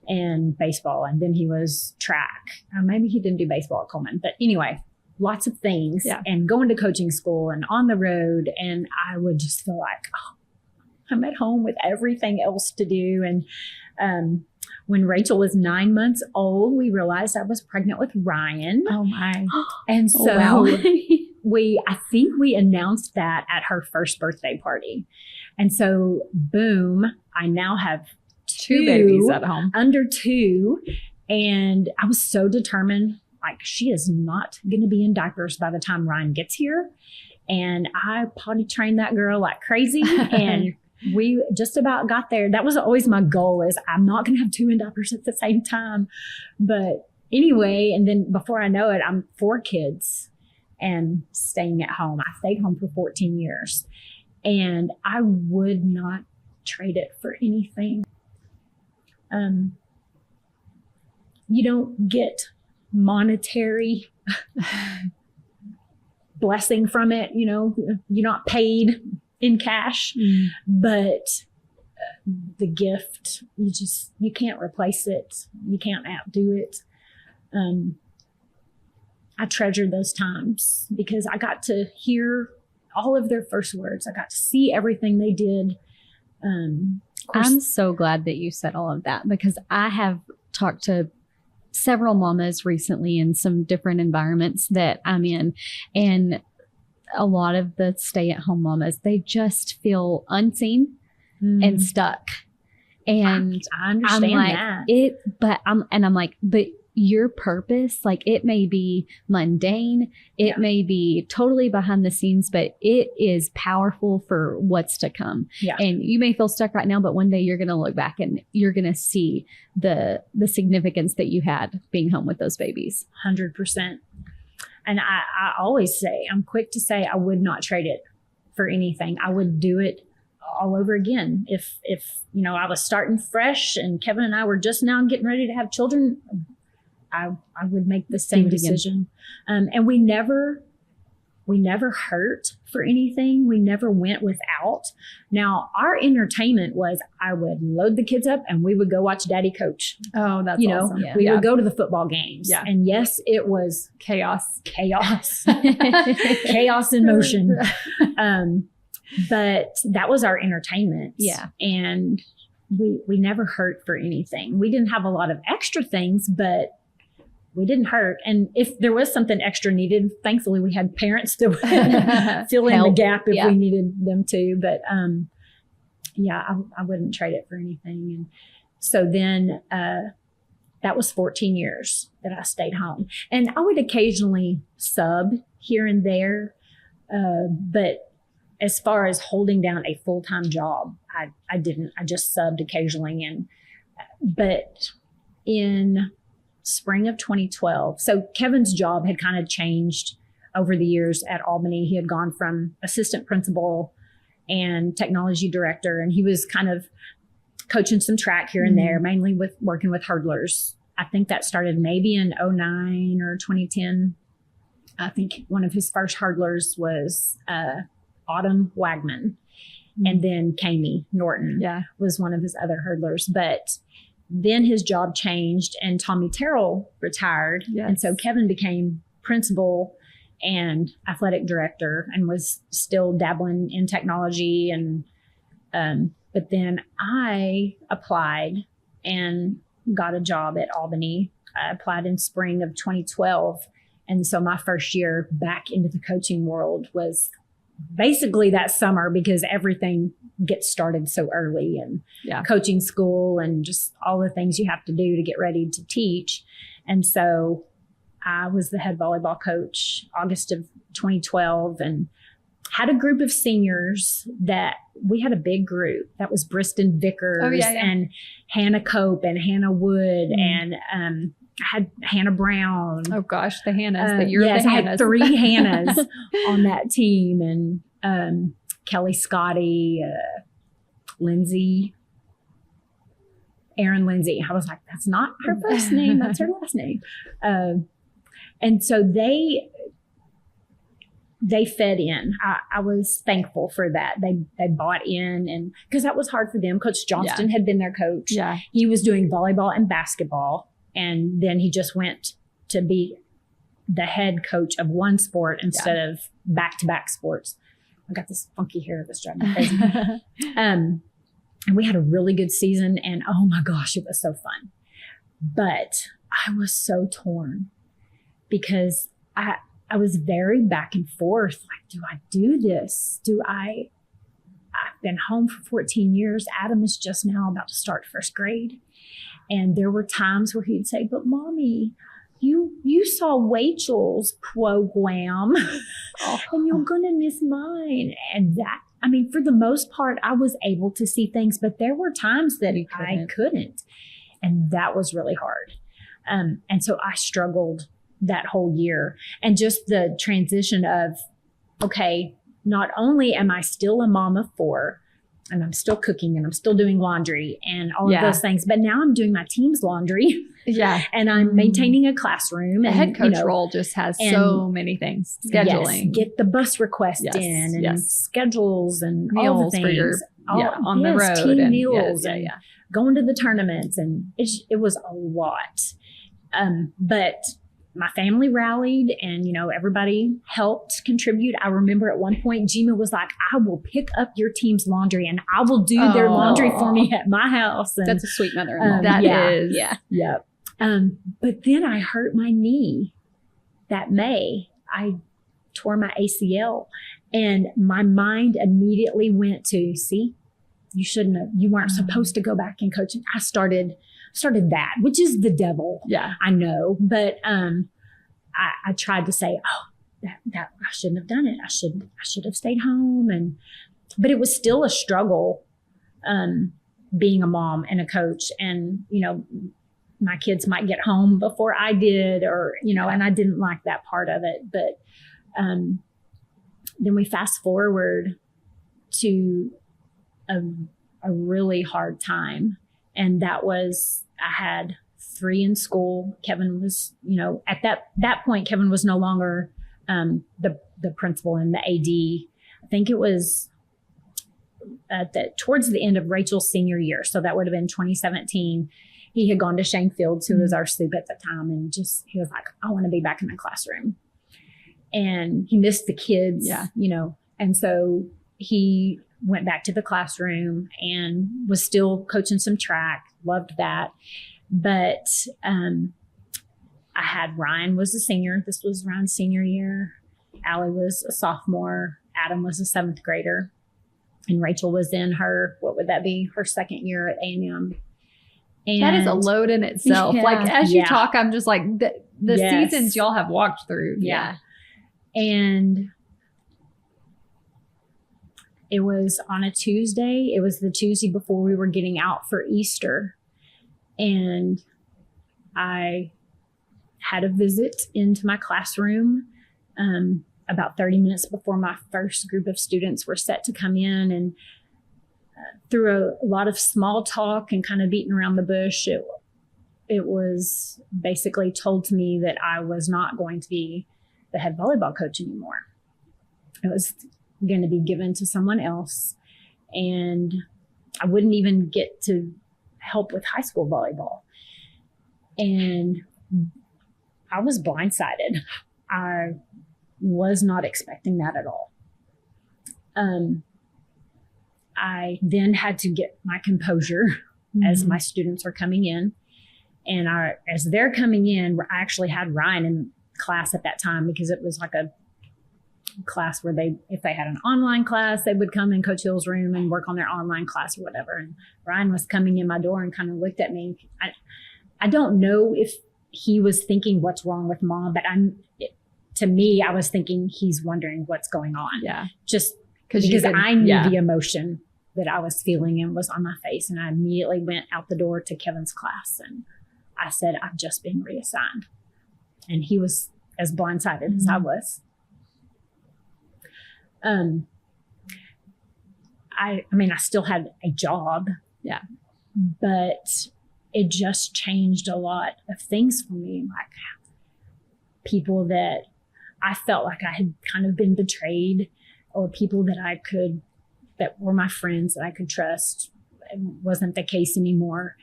[SPEAKER 1] and baseball. And then he was track. Maybe he didn't do baseball at Coleman. But anyway, lots of things and going to coaching school and on the road. And I would just feel like, oh, I'm at home with everything else to do. And when Rachel was 9 months old, we realized I was pregnant with Ryan.
[SPEAKER 2] Oh my.
[SPEAKER 1] And so I think we announced that at her first birthday party. And so boom, I now have 2
[SPEAKER 2] babies at home.
[SPEAKER 1] Under 2. And I was so determined, like she is not going to be in diapers by the time Ryan gets here. And I potty trained that girl like crazy. And we just about got there. That was always my goal, is I'm not going to have 2 in diapers at the same time. But anyway, and then before I know it, I'm 4 kids and staying at home. I stayed home for 14 years and I would not trade it for anything. You don't get monetary blessing from it. You know, you're not paid in cash, but the gift, you can't replace it. You can't outdo it. I treasured those times because I got to hear all of their first words. I got to see everything they did.
[SPEAKER 3] I'm so glad that you said all of that, because I have talked to several mamas recently in some different environments that I'm in, and a lot of the stay-at-home mamas, they just feel unseen and stuck. And
[SPEAKER 1] I understand
[SPEAKER 3] that. I'm like, but your purpose, like it may be mundane, it may be totally behind the scenes, but it is powerful for what's to come. Yeah. And you may feel stuck right now, but one day you're going to look back and you're going to see the significance that you had being home with those babies.
[SPEAKER 1] 100%. And I always say, I'm quick to say I would not trade it for anything. I would do it all over again. If you know, I was starting fresh and Kevin and I were just now getting ready to have children, I would make the same decision. And we never hurt for anything. We never went without. Now, our entertainment was I would load the kids up and we would go watch Daddy coach.
[SPEAKER 2] Oh, that's awesome.
[SPEAKER 1] We would go to the football games. Yeah. And yes, it was
[SPEAKER 2] chaos.
[SPEAKER 1] Chaos in motion. But that was our entertainment. Yeah. And we never hurt for anything. We didn't have a lot of extra things, but we didn't hurt. And if there was something extra needed, thankfully we had parents to fill in the gap if we needed them to. But I wouldn't trade it for anything. And so then that was 14 years that I stayed home. And I would occasionally sub here and there. But as far as holding down a full-time job, I didn't. I just subbed occasionally. But in spring of 2012. So Kevin's job had kind of changed over the years at Albany. He had gone from assistant principal and technology director, and he was kind of coaching some track here and there, mainly with working with hurdlers. I think that started maybe in 2009 or 2010. I think one of his first hurdlers was Autumn Wagman. And then Kami Norton was one of his other hurdlers. But then his job changed and Tommy Terrell retired. Yes. And so Kevin became principal and athletic director and was still dabbling in technology. And but then I applied and got a job at Albany. I applied in spring of 2012. And so my first year back into the coaching world was basically that summer, because everything gets started so early, and coaching school and just all the things you have to do to get ready to teach. And so I was the head volleyball coach August of 2012 and had a group of seniors that we had a big group. That was Briston Vickers and Hannah Cope and Hannah Wood and I had Hannah Brown.
[SPEAKER 2] Oh gosh, the Hannahs. The Hannahs.
[SPEAKER 1] I had 3 Hannahs on that team, and Kelly Scotty, Erin Lindsay. I was like, that's not her first name, that's her last name. And so they fed in. I was thankful for that. They bought in, and because that was hard for them. Coach Johnston had been their coach.
[SPEAKER 2] Yeah.
[SPEAKER 1] He was doing volleyball and basketball, and then he just went to be the head coach of one sport instead of back-to-back sports. I got this funky hair that's driving me crazy. And we had a really good season, and oh my gosh, it was so fun. But I was so torn because I was very back and forth. Like, do I do this? I've been home for 14 years. Adam is just now about to start first grade. And there were times where he'd say, but Mommy, you saw Rachel's program and you're going to miss mine. And that, I mean, for the most part, I was able to see things, but there were times that I couldn't. And that was really hard. And so I struggled that whole year. And just the transition of, okay, not only am I still a mom of 4, and I'm still cooking and I'm still doing laundry and all of those things, but now I'm doing my team's laundry.
[SPEAKER 2] Yeah.
[SPEAKER 1] And I'm maintaining a classroom.
[SPEAKER 2] The
[SPEAKER 1] and
[SPEAKER 2] head coach role just has so many things. Scheduling.
[SPEAKER 1] Yes, get the bus request in and schedules and
[SPEAKER 2] meals
[SPEAKER 1] all the things.
[SPEAKER 2] for your, on the road.
[SPEAKER 1] Team
[SPEAKER 2] and
[SPEAKER 1] meals and going to the tournaments. And it was a lot. But my family rallied and, everybody helped contribute. I remember at one point, Gina was like, I will pick up your team's laundry and I will do their laundry for me at my house. And,
[SPEAKER 3] that's a sweet mother-in-law.
[SPEAKER 2] That is.
[SPEAKER 3] Yeah.
[SPEAKER 1] Yep. But then I hurt my knee that May. I tore my ACL and my mind immediately went to, see, you weren't supposed to go back and coach. And I started that, which is the devil.
[SPEAKER 2] Yeah.
[SPEAKER 1] I know. But I tried to say, that I shouldn't have done it. I should have stayed home. But it was still a struggle being a mom and a coach. And, my kids might get home before I did or, and I didn't like that part of it. But then we fast forward to a really hard time. And that was, I had 3 in school. Kevin was, at that point, Kevin was no longer the principal and the AD. I think it was towards the end of Rachel's senior year. So that would have been 2017. He had gone to Shane Fields, who was our soup at the time. And he was like, I want to be back in the classroom. And he missed the kids, and so he went back to the classroom and was still coaching some track, loved that. But I had Ryan was a senior. This was Ryan's senior year. Allie was a sophomore. Adam was a 7th grader. And Rachel was in her, what would that be? Her 2nd year at A&M. And
[SPEAKER 2] that is a load in itself. Like as you talk, I'm just like the seasons y'all have walked through.
[SPEAKER 1] Yeah. And it was on a Tuesday. It was the Tuesday before we were getting out for Easter. And I had a visit into my classroom about 30 minutes before my first group of students were set to come in. And through a lot of small talk and kind of beating around the bush, it was basically told to me that I was not going to be the head volleyball coach anymore. It was going to be given to someone else. And I wouldn't even get to help with high school volleyball. And I was blindsided. I was not expecting that at all. I then had to get my composure as my students are coming in. And as they're coming in, I actually had Ryan in class at that time because it was like a class where if they had an online class, they would come in Coach Hill's room and work on their online class or whatever. And Ryan was coming in my door and kind of looked at me. I don't know if he was thinking what's wrong with Mom, but to me, I was thinking he's wondering what's going on.
[SPEAKER 2] Yeah.
[SPEAKER 1] Just because I knew the emotion that I was feeling and was on my face. And I immediately went out the door to Kevin's class and I said, I've just been reassigned. And he was as blindsided as I was. I mean, I still had a job.
[SPEAKER 2] Yeah.
[SPEAKER 1] But it just changed a lot of things for me. Like people that I felt like I had kind of been betrayed, or people that were my friends that I could trust. It wasn't the case anymore.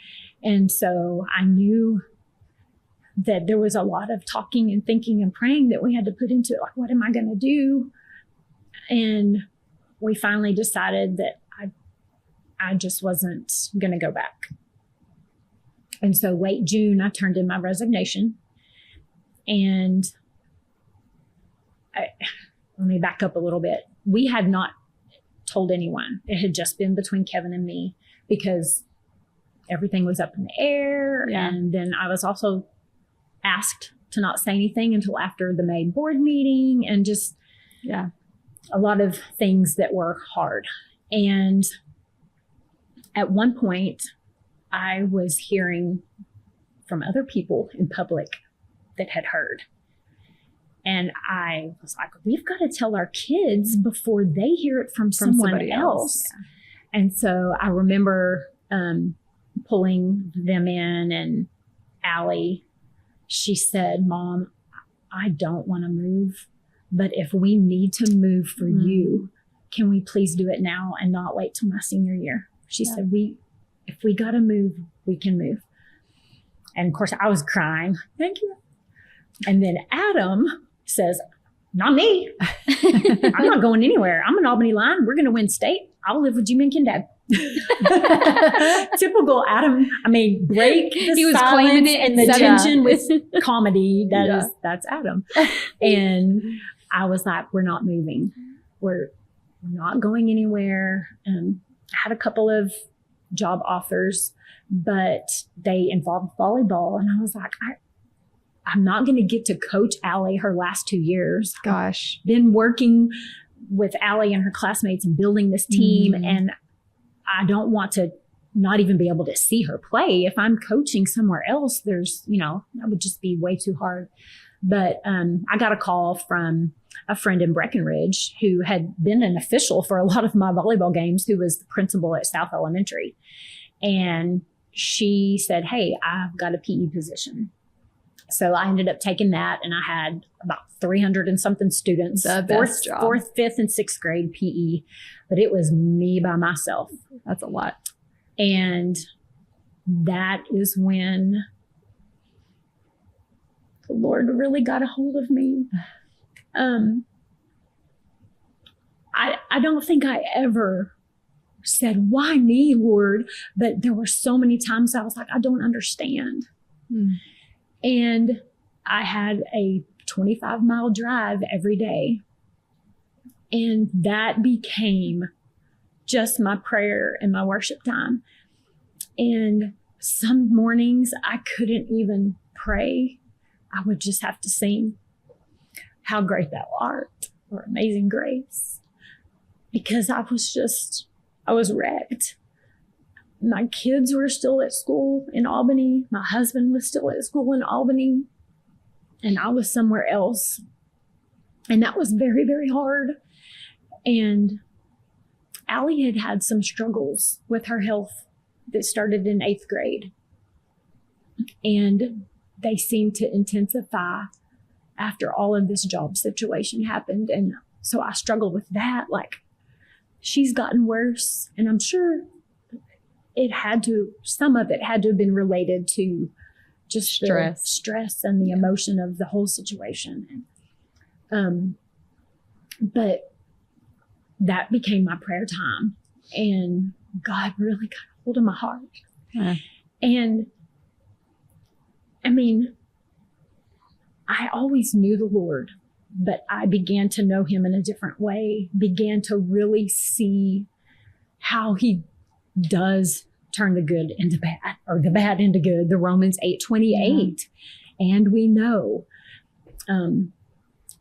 [SPEAKER 1] And so I knew that there was a lot of talking and thinking and praying that we had to put into it. Like, what am I going to do? And we finally decided that I just wasn't going to go back. And so late June, I turned in my resignation. And let me back up a little bit. We had not told anyone. It had just been between Kevin and me, because everything was up in the air. Yeah. And then I was also asked to not say anything until after the May board meeting, and just a lot of things that were hard. And at one point, I was hearing from other people in public that had heard. And I was like, we've got to tell our kids before they hear it from someone else. Yeah. And so I remember pulling them in, and Allie, she said, Mom, I don't want to move, but if we need to move for you, can we please do it now and not wait till my senior year? She said, if we got to move, we can move. And of course I was crying. Thank you. And then Adam says, not me. I'm not going anywhere. I'm an Albany Lion. We're going to win state. I'll live with you, Mink and Dad. Typical Adam. I mean, break the silence and the tension with comedy. That's Adam. And I was like, we're not moving. We're not going anywhere. I had a couple of job offers, but they involved volleyball. And I was like, I'm not going to get to coach Allie her last 2 years.
[SPEAKER 2] Gosh.
[SPEAKER 1] Been working with Allie and her classmates and building this team. And I don't want to not even be able to see her play. If I'm coaching somewhere else, that would just be way too hard. But I got a call from a friend in Breckenridge who had been an official for a lot of my volleyball games, who was the principal at South Elementary. And she said, hey, I've got a PE position. So I ended up taking that, and I had about 300 and something students, fourth, fifth, and sixth grade PE, but it was me by myself.
[SPEAKER 2] That's a lot.
[SPEAKER 1] And that is when the Lord really got a hold of me. I don't think I ever said, why me, Lord? But there were so many times I was like, I don't understand. And I had a 25-mile drive every day. And that became just my prayer and my worship time. And some mornings I couldn't even pray. I would just have to sing How Great Thou Art or Amazing Grace, because I was wrecked. My kids were still at school in Albany. My husband was still at school in Albany. And I was somewhere else. And that was very, very hard. And Allie had some struggles with her health that started in 8th grade. And they seemed to intensify after all of this job situation happened. And so I struggled with that. Like, she's gotten worse. And I'm sure some of it had to have been related to just stress and the emotion of the whole situation. But that became my prayer time, and God really got a hold of my heart. And I mean, I always knew the Lord, but I began to know him in a different way, began to really see how he does turn the good into bad, or the bad into good, the Romans 8:28. And we know, and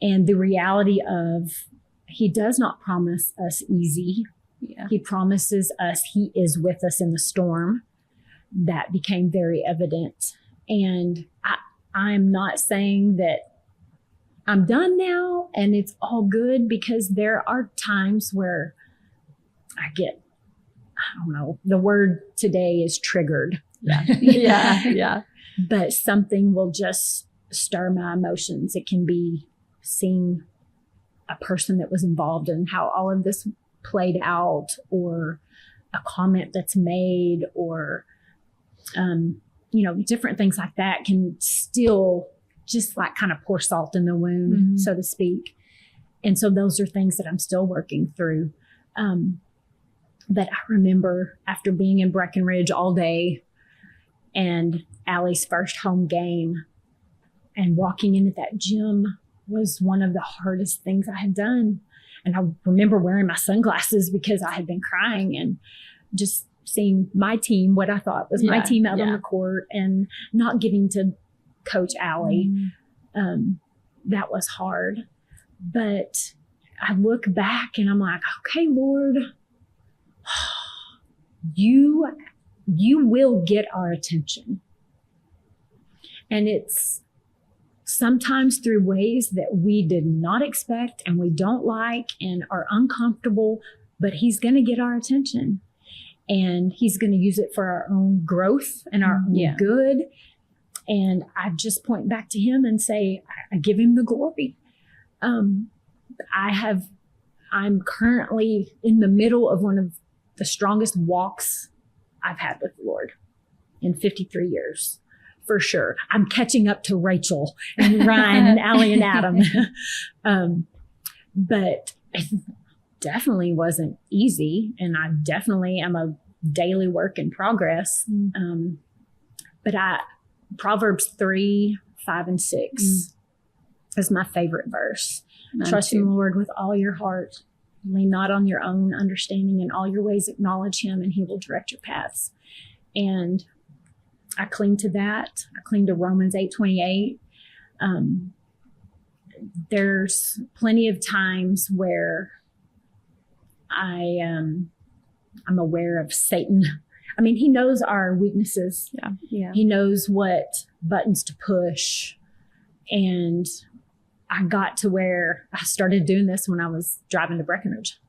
[SPEAKER 1] the reality of he does not promise us easy. He promises us he is with us in the storm. That became very evident. And I'm not saying that I'm done now and it's all good, because there are times where I get, I don't know, the word today is triggered.
[SPEAKER 2] Yeah.
[SPEAKER 1] But something will just stir my emotions. It can be seeing a person that was involved in how all of this played out, or a comment that's made, or, different things like that can still just like kind of pour salt in the wound, so to speak. And so those are things that I'm still working through. But I remember after being in Breckenridge all day and Allie's first home game, and walking into that gym was one of the hardest things I had done. And I remember wearing my sunglasses because I had been crying, and just seeing my team, what I thought was my team out on the court, and not getting to coach Allie. That was hard. But I look back and I'm like, okay, Lord, you will get our attention. And it's sometimes through ways that we did not expect and we don't like and are uncomfortable, but he's going to get our attention, and he's going to use it for our own growth and our own good. And I just point back to him and say, I give him the glory. I'm currently in the middle of one of the strongest walks I've had with the Lord in 53 years, for sure. I'm catching up to Rachel and Ryan and Allie and Adam. But it definitely wasn't easy. And I definitely am a daily work in progress. But Proverbs 3, 5, and 6 is my favorite verse. Trust in the Lord with all your heart. Lean not on your own understanding. In all your ways acknowledge him, and he will direct your paths. And I cling to that. I cling to Romans 8:28. There's plenty of times where I'm aware of Satan. I mean, he knows our weaknesses.
[SPEAKER 3] Yeah.
[SPEAKER 1] He knows what buttons to push. And I got to where I started doing this when I was driving to Breckenridge.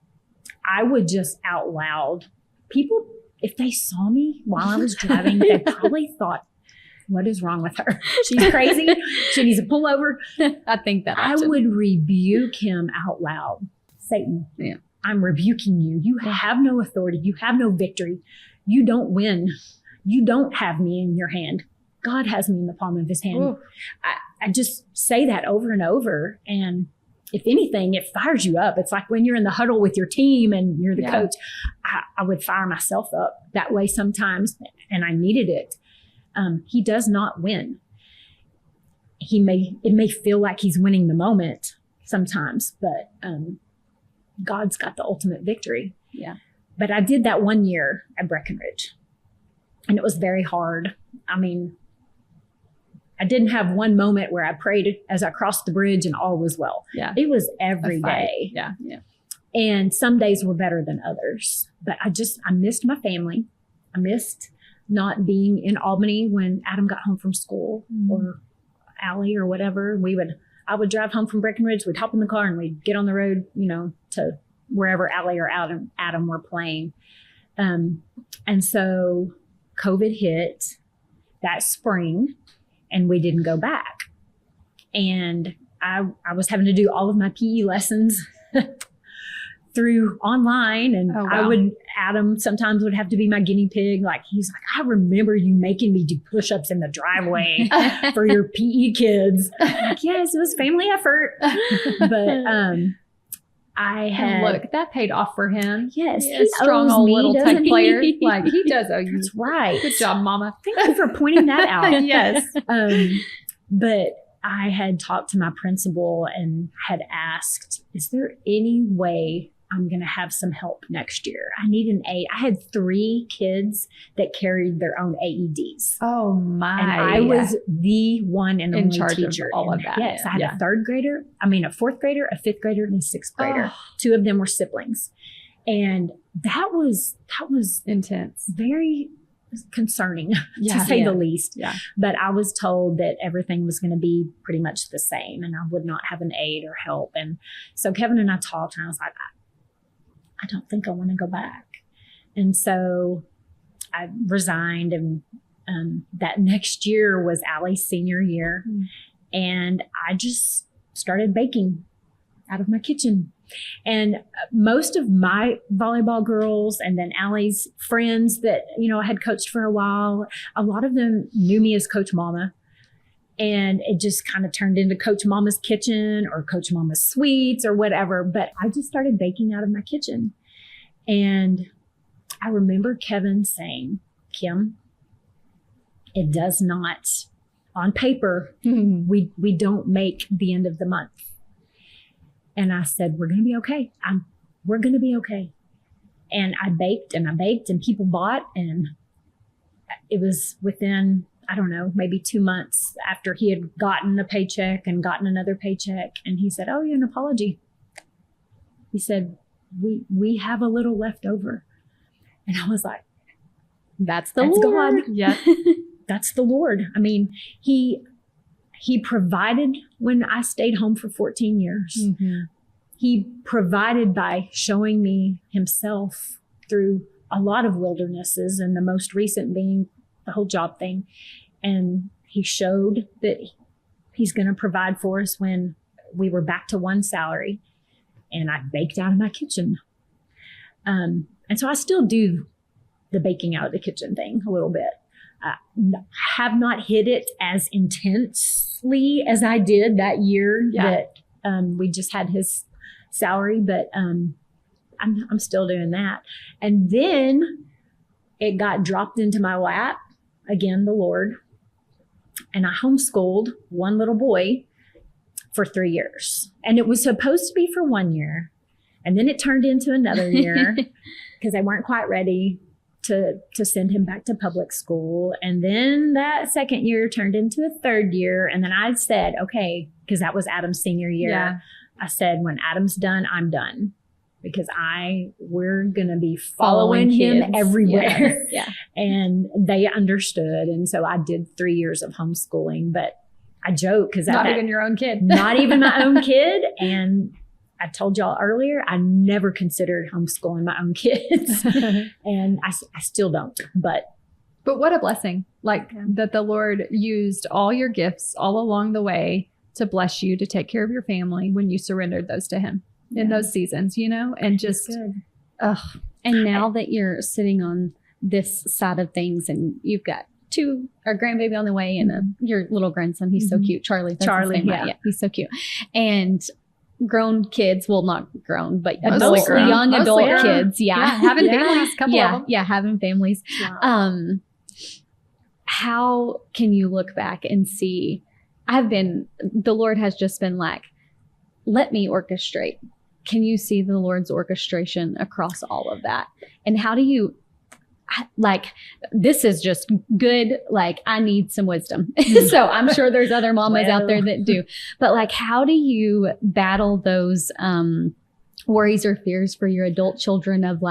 [SPEAKER 1] I would just out loud, people, if they saw me while I was driving, they probably thought, what is wrong with her? She's crazy. She needs to pull over.
[SPEAKER 3] I think that
[SPEAKER 1] I would rebuke him out loud. Satan, I'm rebuking you. You have no authority. You have no victory. You don't win. You don't have me in your hand. God has me in the palm of his hand. I just say that over and over. And if anything, it fires you up. It's like when you're in the huddle with your team and you're the coach. I would fire myself up that way sometimes, and I needed it. He does not win. It may feel like he's winning the moment sometimes, but God's got the ultimate victory.
[SPEAKER 3] Yeah.
[SPEAKER 1] But I did that one year at Breckenridge, and it was very hard. I mean, I didn't have one moment where I prayed as I crossed the bridge and all was well.
[SPEAKER 3] Yeah.
[SPEAKER 1] It was every day.
[SPEAKER 3] Yeah.
[SPEAKER 1] And some days were better than others. But I missed my family. I missed not being in Albany when Adam got home from school, or Allie or whatever. I would drive home from Breckenridge. We'd hop in the car and we'd get on the road, to wherever Allie or Adam were playing. And so COVID hit that spring, and we didn't go back. And I was having to do all of my PE lessons through online. And Adam sometimes would have to be my guinea pig. He's like, I remember you making me do push-ups in the driveway for your PE kids. I'm like, yes, it was family effort. But
[SPEAKER 2] look, that paid off for him.
[SPEAKER 1] Yes,
[SPEAKER 2] he's a strong old little tech player. He does owe you.
[SPEAKER 1] That's right.
[SPEAKER 2] Good job, Mama.
[SPEAKER 1] Thank you for pointing that out.
[SPEAKER 2] Yes.
[SPEAKER 1] But I had talked to my principal and had asked, is there any way I'm going to have some help next year? I need an aide. I had 3 kids that carried their own AEDs.
[SPEAKER 2] Oh my.
[SPEAKER 1] And I was the one and only
[SPEAKER 2] charge
[SPEAKER 1] teacher.
[SPEAKER 2] of all of that.
[SPEAKER 1] Yes. I had a 4th grader, a 5th grader, and a 6th grader. 2 of them were siblings. And that was
[SPEAKER 2] intense.
[SPEAKER 1] Very concerning, to say the least. Yeah. But I was told that everything was going to be pretty much the same, and I would not have an aide or help. And so Kevin and I talked, and I was like, I don't think I want to go back. And so I resigned, and that next year was Allie's senior year. And I just started baking out of my kitchen. And most of my volleyball girls and then Allie's friends that, I had coached for a while, a lot of them knew me as Coach Mama. And it just kind of turned into Coach Mama's Kitchen or Coach Mama's Sweets or whatever. But I just started baking out of my kitchen. And I remember Kevin saying, Kim, it does not, on paper, we don't make the end of the month. And I said, we're going to be okay. We're going to be okay. And I baked and people bought. And it was within, I don't know, maybe 2 months after he had gotten a paycheck and gotten another paycheck. And he said, oh, an apology. He said, we have a little left over. And I was like, that's Lord. God.
[SPEAKER 2] Yeah.
[SPEAKER 1] That's the Lord. I mean, he provided when I stayed home for 14 years. Mm-hmm. He provided by showing me himself through a lot of wildernesses, and the most recent being the whole job thing. And he showed that he's going to provide for us when we were back to one salary, and I baked out of my kitchen. And so I still do the baking out of the kitchen thing a little bit. Have not hit it as intensely as I did that year that we just had his salary, but I'm still doing that. And then it got dropped into my lap, again, the Lord, and I homeschooled one little boy for 3 years. And it was supposed to be for 1 year, and then it turned into another year because they weren't quite ready to send him back to public school. And then that second year turned into a third year. And then I said, okay, because that was Adam's senior year. Yeah. I said, when Adam's done, I'm done, because we're going to be following him everywhere.
[SPEAKER 3] Yes. Yeah.
[SPEAKER 1] And they understood. And so I did 3 years of homeschooling, but I joke because
[SPEAKER 2] not even your own kid,
[SPEAKER 1] not even my own kid. And I told y'all earlier, I never considered homeschooling my own kids. And I still don't, but
[SPEAKER 2] what a blessing, that the Lord used all your gifts all along the way to bless you, to take care of your family when you surrendered those to him in those seasons, and just,
[SPEAKER 3] and now that you're sitting on this side of things and you've got a grandbaby on the way and your little grandson, he's so cute. Charlie, yeah, he's so cute. And grown kids, well, not grown, but young adult kids. Yeah.
[SPEAKER 2] Having families, couple of them.
[SPEAKER 3] Yeah. Having families. Yeah. How can you look back and see, the Lord has just been like, let me orchestrate. Can you see the Lord's orchestration across all of that? And how do you, this is just good. I need some wisdom. So I'm sure there's other mamas out there that do, but how do you battle those worries or fears for your adult children of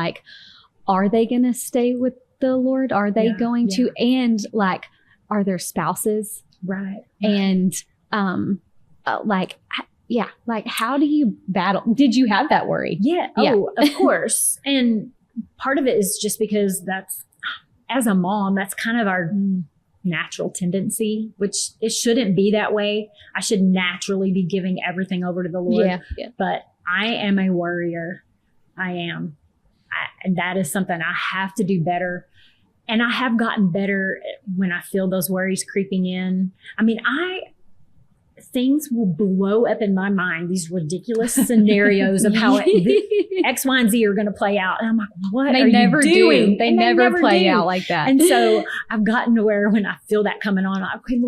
[SPEAKER 3] are they going to stay with the Lord? Are they going to, and are their spouses?
[SPEAKER 1] Right.
[SPEAKER 3] And how do you battle? Did you have that worry?
[SPEAKER 1] Yeah. Oh, of course. And part of it is just because as a mom, that's kind of our natural tendency, which it shouldn't be that way. I should naturally be giving everything over to the Lord.
[SPEAKER 3] Yeah.
[SPEAKER 1] But I am a worrier. I am. And that is something I have to do better. And I have gotten better when I feel those worries creeping in. I mean, things will blow up in my mind, these ridiculous scenarios of how X, Y, and Z are going to play out. And I'm like, what are you doing?
[SPEAKER 3] They never play out like that.
[SPEAKER 1] And so I've gotten to where when I feel that coming on, I'm okay,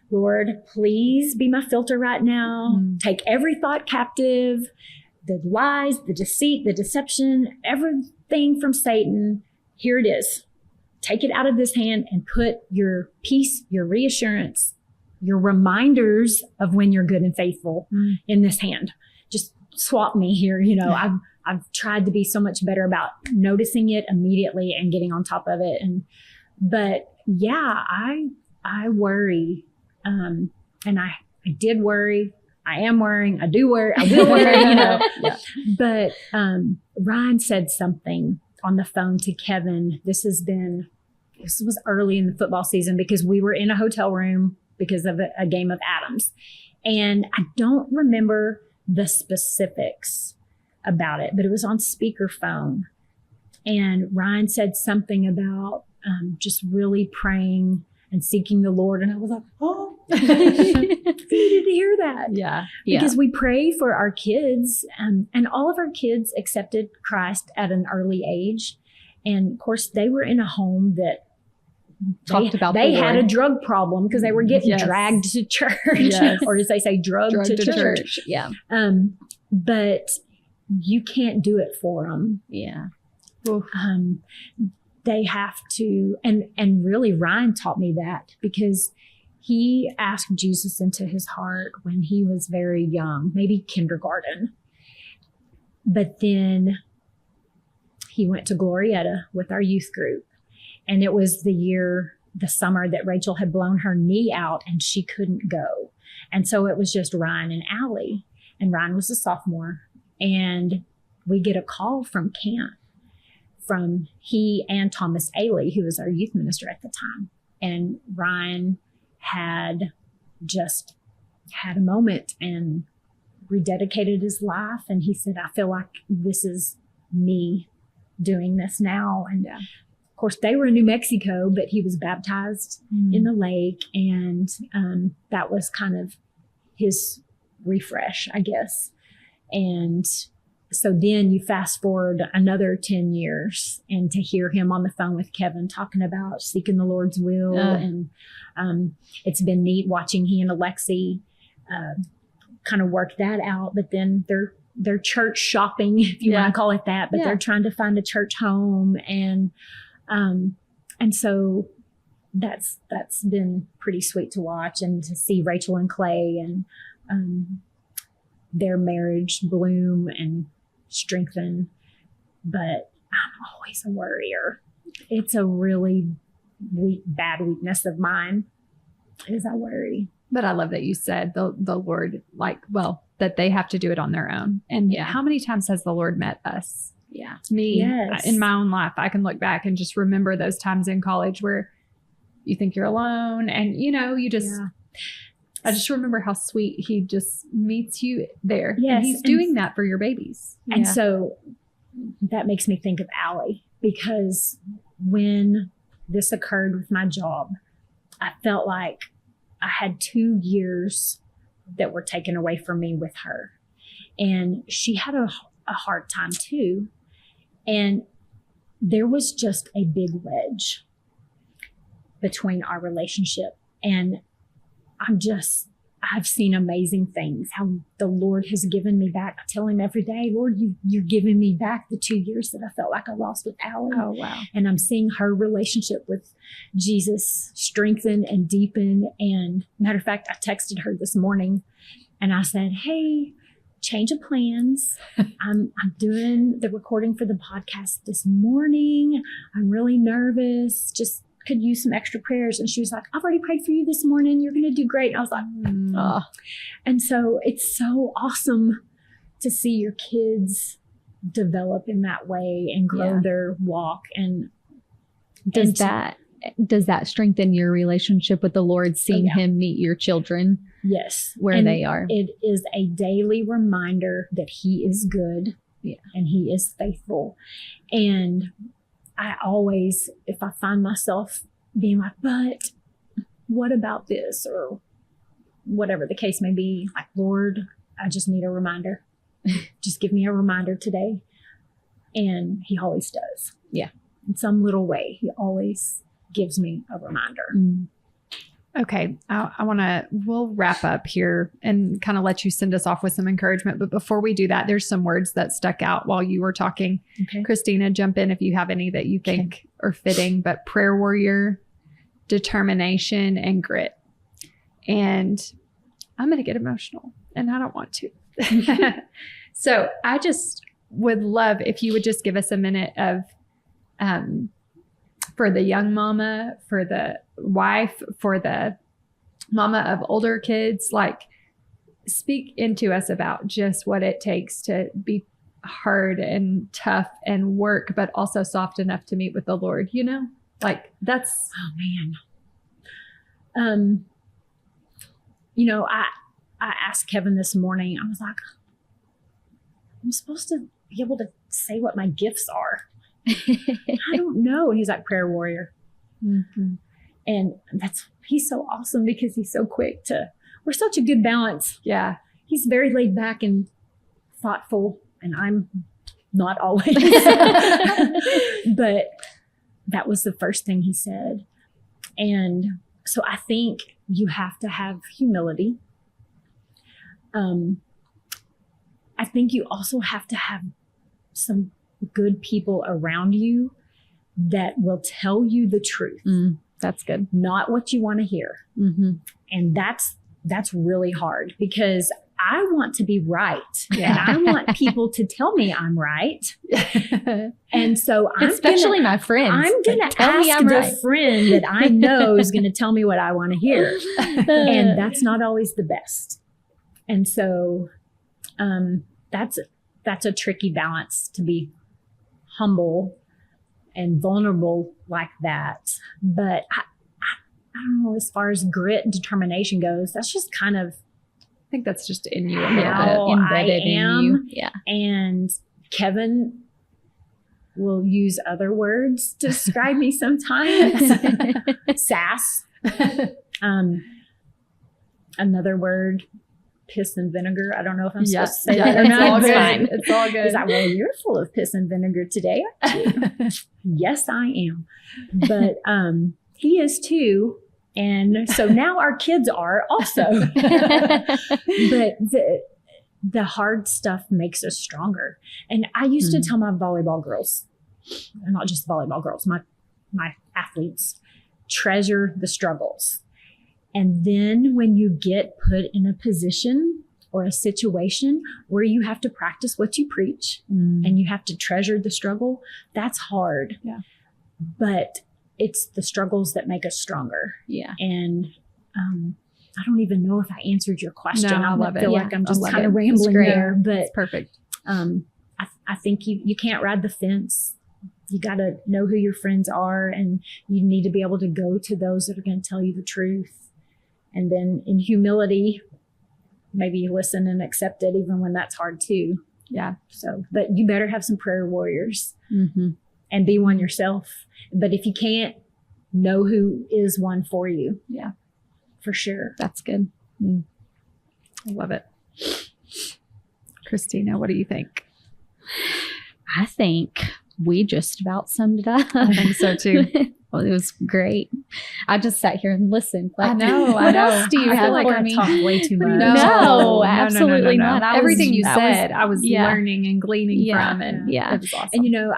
[SPEAKER 1] Lord, please be my filter right now. Take every thought captive, the lies, the deceit, the deception, everything from Satan. Here it is. Take it out of this hand and put your peace, your reassurance, your reminders of when you're good and faithful in this hand. Just swap me here. I've tried to be so much better about noticing it immediately and getting on top of it. But I worry. And I did worry. I am worrying. I do worry. I will worry, But Ryan said something on the phone to Kevin. This was early in the football season because we were in a hotel room because of a game of Adams. And I don't remember the specifics about it, but it was on speakerphone. And Ryan said something about just really praying and seeking the Lord. And I was like, oh, I needed to hear that.
[SPEAKER 3] Yeah.
[SPEAKER 1] Because we pray for our kids, and all of our kids accepted Christ at an early age. And of course, they were in a home that they had a drug problem because they were getting dragged to church, or as they say, drugged to church.
[SPEAKER 3] Yeah.
[SPEAKER 1] But you can't do it for them.
[SPEAKER 3] Yeah.
[SPEAKER 1] They have to, and really Ryan taught me that, because he asked Jesus into his heart when he was very young, maybe kindergarten. But then he went to Glorietta with our youth group. And it was the summer that Rachel had blown her knee out and she couldn't go. And so it was just Ryan and Allie. And Ryan was a sophomore. And we get a call from camp from he and Thomas Ailey, who was our youth minister at the time. And Ryan had just had a moment and rededicated his life. And he said, I feel like this is me doing this now. And of course, they were in New Mexico, but he was baptized in the lake. And that was kind of his refresh, I guess. And so then you fast forward another 10 years and to hear him on the phone with Kevin talking about seeking the Lord's will. And it's been neat watching he and Alexi kind of work that out. But then they're church shopping, if you want to call it that, but they're trying to find a church home. And so that's been pretty sweet to watch, and to see Rachel and Clay and their marriage bloom and strengthen. But I'm always a worrier. It's a really bad weakness of mine, is I worry.
[SPEAKER 2] But I love that you said the Lord, that they have to do it on their own. And how many times has the Lord met us?
[SPEAKER 3] Yeah.
[SPEAKER 2] Me, in my own life, I can look back and just remember those times in college where you think you're alone, and you just I just remember how sweet he just meets you there.
[SPEAKER 1] Yes.
[SPEAKER 2] And he's doing that for your babies.
[SPEAKER 1] And so that makes me think of Allie, because when this occurred with my job, I felt like I had 2 years that were taken away from me with her. And she had a hard time too. And there was just a big wedge between our relationship. And I've seen amazing things, how the Lord has given me back. I tell him every day, Lord, you're giving me back the 2 years that I felt like I lost with Allie.
[SPEAKER 2] Oh, wow.
[SPEAKER 1] And I'm seeing her relationship with Jesus strengthen and deepen. And matter of fact, I texted her this morning and I said, hey, change of plans. I'm doing the recording for the podcast this morning. I'm really nervous. Just could use some extra prayers. And she was like, I've already prayed for you this morning. You're going to do great. And I was like, And so it's so awesome to see your kids develop in that way and grow their walk. And
[SPEAKER 3] does that strengthen your relationship with the Lord, seeing him meet your children?
[SPEAKER 1] Yes.
[SPEAKER 3] Where they are.
[SPEAKER 1] It is a daily reminder that he is good and he is faithful. And I always, if I find myself being like, but what about this, or whatever the case may be, like, Lord, I just need a reminder. Just give me a reminder today. And he always does. Yeah. In some little way, he always gives me a reminder.
[SPEAKER 2] Okay. We'll wrap up here and kind of let you send us off with some encouragement. But before we do that, there's some words that stuck out while you were talking.
[SPEAKER 1] Okay.
[SPEAKER 2] Christina, jump in if you have any that you think are fitting, but prayer warrior, determination, and grit. And I'm going to get emotional, and I don't want to. So I just would love if you would just give us a minute of, for the young mama, for the wife, for the mama of older kids, like, speak into us about just what it takes to be hard and tough and work, but also soft enough to meet with the Lord, like that's.
[SPEAKER 1] Oh man. I asked Kevin this morning, I was like, I'm supposed to be able to say what my gifts are. I don't know. And he's like, prayer warrior. Mm-hmm. And he's so awesome because he's so quick we're such a good balance.
[SPEAKER 2] Yeah.
[SPEAKER 1] He's very laid back and thoughtful, and I'm not always. But that was the first thing he said. And so I think you have to have humility. I think you also have to have some good people around you that will tell you the truth.
[SPEAKER 3] That's good.
[SPEAKER 1] Not what you want to hear. Mm-hmm. And that's really hard because I want to be right. Yeah. And I want people to tell me I'm right. And so
[SPEAKER 3] especially my friends.
[SPEAKER 1] I'm going to ask the friend that I know is going to tell me what I want to hear. And that's not always the best. And so that's a tricky balance, to be humble and vulnerable like that. But I don't know, as far as grit and determination goes, that's just kind of,
[SPEAKER 2] I think that's just in you,
[SPEAKER 1] embedded in you.
[SPEAKER 3] Yeah.
[SPEAKER 1] And Kevin will use other words to describe me sometimes. Sass. Another word, piss and vinegar. I don't know if I'm supposed to say that or not.
[SPEAKER 2] It's fine. It's all good.
[SPEAKER 1] He's like, well, you're full of piss and vinegar today, aren't you? Yes, I am. But he is too. And so now our kids are also. But the hard stuff makes us stronger. And I used to tell my volleyball girls, not just volleyball girls, my athletes, treasure the struggles. And then when you get put in a position or a situation where you have to practice what you preach and you have to treasure the struggle, that's hard.
[SPEAKER 2] Yeah.
[SPEAKER 1] But it's the struggles that make us stronger.
[SPEAKER 3] Yeah.
[SPEAKER 1] And I don't even know if I answered your question.
[SPEAKER 2] No, I love it.
[SPEAKER 1] I feel like I'm just kind of rambling there. But
[SPEAKER 2] it's perfect.
[SPEAKER 1] I think you can't ride the fence. You got to know who your friends are, and you need to be able to go to those that are going to tell you the truth. And then in humility, maybe listen and accept it even when that's hard too.
[SPEAKER 2] Yeah.
[SPEAKER 1] So, but you better have some prayer warriors and be one yourself. But if you can't, know who is one for you.
[SPEAKER 2] Yeah.
[SPEAKER 1] For sure.
[SPEAKER 3] That's good.
[SPEAKER 2] I love it. Christina, what do you think?
[SPEAKER 3] I think we just about summed it up.
[SPEAKER 2] I think so too.
[SPEAKER 3] Well, it was great. I just sat here and listened.
[SPEAKER 2] Like, I know.
[SPEAKER 3] What else do you
[SPEAKER 1] I
[SPEAKER 3] have
[SPEAKER 1] feel like
[SPEAKER 3] for
[SPEAKER 1] I
[SPEAKER 3] me?
[SPEAKER 1] talk way too much.
[SPEAKER 3] No, absolutely not.
[SPEAKER 2] Everything you said, I was learning and gleaning from, and it was awesome.
[SPEAKER 1] And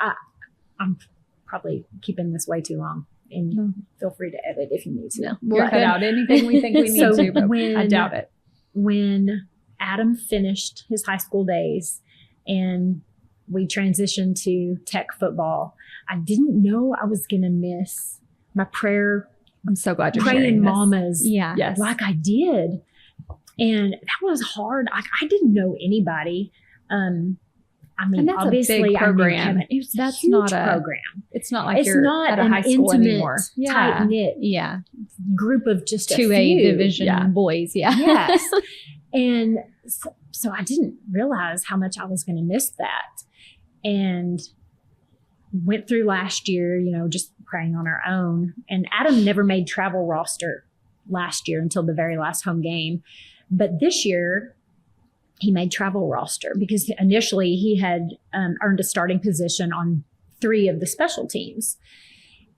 [SPEAKER 1] I'm probably keeping this way too long. And feel free to edit if you need to.
[SPEAKER 2] No, we'll cut out anything we think we need to, but I doubt it.
[SPEAKER 1] When Adam finished his high school days and we transitioned to tech football, I didn't know I was going to miss my prayer.
[SPEAKER 2] I'm so glad you're
[SPEAKER 1] praying
[SPEAKER 2] sharing this.
[SPEAKER 1] mamas.
[SPEAKER 3] Yeah.
[SPEAKER 2] Yes.
[SPEAKER 1] Like I did. And that was hard. I didn't know anybody. I mean,
[SPEAKER 2] that's
[SPEAKER 1] obviously,
[SPEAKER 2] a big program.
[SPEAKER 1] That's a huge program.
[SPEAKER 2] It's not like
[SPEAKER 1] it's
[SPEAKER 2] you're
[SPEAKER 1] not
[SPEAKER 2] at a high school anymore.
[SPEAKER 1] Tight knit group of just
[SPEAKER 3] 2A division boys. Yeah.
[SPEAKER 1] Yes. And so I didn't realize how much I was going to miss that. And went through last year, just praying on our own. And Adam never made travel roster last year until the very last home game. But this year, he made travel roster because initially he had earned a starting position on 3 of the special teams.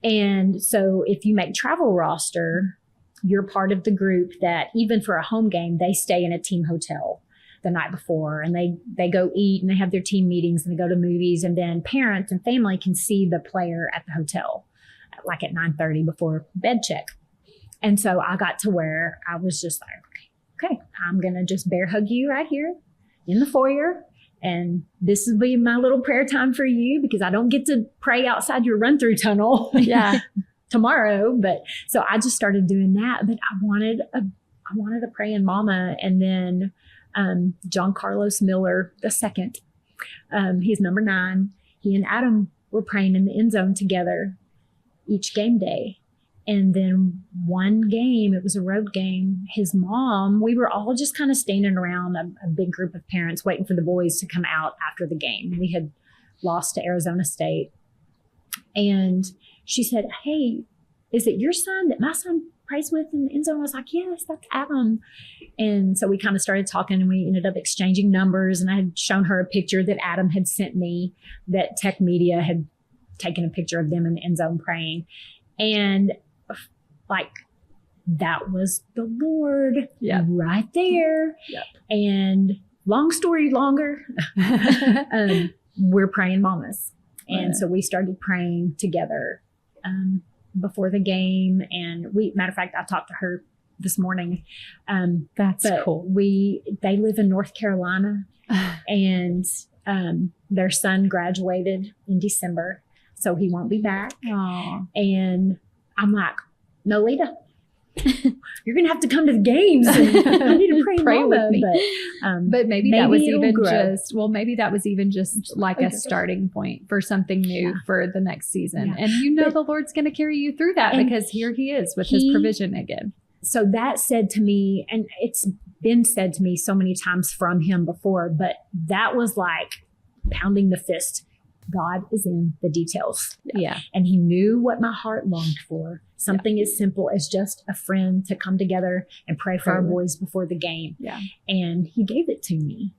[SPEAKER 1] And so if you make travel roster, you're part of the group that even for a home game, they stay in a team hotel the night before, and they go eat and they have their team meetings and they go to movies, and then parents and family can see the player at the hotel like at 9:30 before bed check. And so I got to where I was just like, okay, I'm going to just bear hug you right here in the foyer. And this will be my little prayer time for you because I don't get to pray outside your run through tunnel tomorrow. But so I just started doing that. But I wanted a praying mama. And then John Carlos Miller II, he's number 9. He and Adam were praying in the end zone together each game day. And then one game, it was a road game, his mom, we were all just kind of standing around a big group of parents waiting for the boys to come out after the game. We had lost to Arizona State. And she said, hey, is it your son that my son prays with in the end zone? I was like, yes, that's Adam. And so we kind of started talking, and we ended up exchanging numbers. And I had shown her a picture that Adam had sent me, that Tech Media had taken a picture of them in the end zone praying. And like, that was the Lord right there. Yep. And long story longer, we're praying mamas. And so we started praying together before the game. And matter of fact, I talked to her this morning.
[SPEAKER 3] That's cool.
[SPEAKER 1] They live in North Carolina, and their son graduated in December, so he won't be back. Aww. And I'm like, no, Lita, you're going to have to come to the games. And I need to pray with me.
[SPEAKER 2] But maybe that was even just like a starting point for something new for the next season. Yeah. And the Lord's going to carry you through that, because here he is with his provision again.
[SPEAKER 1] So that said to me, and it's been said to me so many times from him before, but that was like pounding the fist. God is in the details.
[SPEAKER 3] Yeah.
[SPEAKER 1] And he knew what my heart longed for. Something as simple as just a friend to come together and pray for our boys before the game.
[SPEAKER 2] Yeah.
[SPEAKER 1] And he gave it to me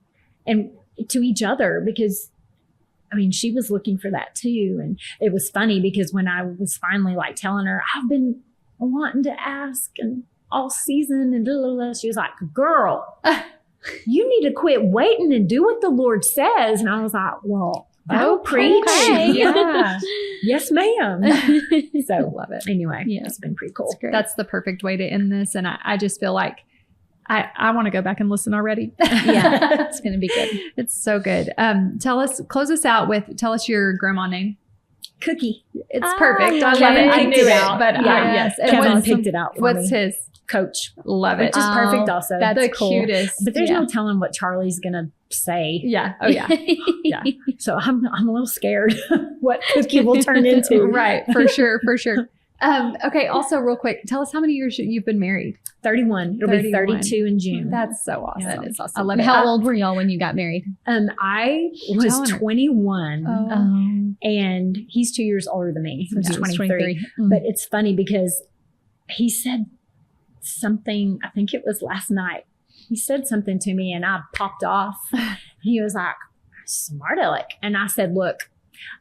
[SPEAKER 1] and to each other, because I mean, she was looking for that too. And it was funny because when I was finally like telling her, I've been wanting to ask and all season and blah, blah, blah, she was like, girl, you need to quit waiting and do what the Lord says. And I was like, well, oh, preach.
[SPEAKER 3] Okay.
[SPEAKER 1] Yeah. Yes, ma'am. So
[SPEAKER 2] love it.
[SPEAKER 1] Anyway, it's been pretty cool.
[SPEAKER 2] That's the perfect way to end this. And I just feel like I want to go back and listen already.
[SPEAKER 3] Yeah, it's going to be good.
[SPEAKER 2] It's so good. Close us out with, tell us your grandma name.
[SPEAKER 1] Cookie.
[SPEAKER 2] It's perfect. I love
[SPEAKER 1] Kevin
[SPEAKER 2] it. I
[SPEAKER 1] picked
[SPEAKER 2] knew
[SPEAKER 1] it
[SPEAKER 2] it,
[SPEAKER 1] out.
[SPEAKER 2] but yes.
[SPEAKER 1] Kevin picked it out for
[SPEAKER 2] what's
[SPEAKER 1] me.
[SPEAKER 2] his?
[SPEAKER 1] Coach.
[SPEAKER 2] Love it.
[SPEAKER 1] Which is perfect also.
[SPEAKER 2] That's
[SPEAKER 1] the
[SPEAKER 2] cool. Cutest.
[SPEAKER 1] But there's no telling what Charlie's going to say.
[SPEAKER 2] Yeah. Oh, yeah.
[SPEAKER 1] Yeah. So I'm a little scared what Cookie will turn into.
[SPEAKER 2] Right. For sure. For sure. Okay. Also, real quick, tell us how many years you've been married.
[SPEAKER 1] 31. It'll be 32 in June.
[SPEAKER 2] That's so awesome.
[SPEAKER 3] Yeah, that is awesome.
[SPEAKER 2] I love it.
[SPEAKER 3] How old were y'all when you got married?
[SPEAKER 1] I was 21, and he's 2 years older than me. He's 23. But it's funny because he said something, I think it was last night. He said something to me and I popped off. He was like, smart aleck. And I said, look,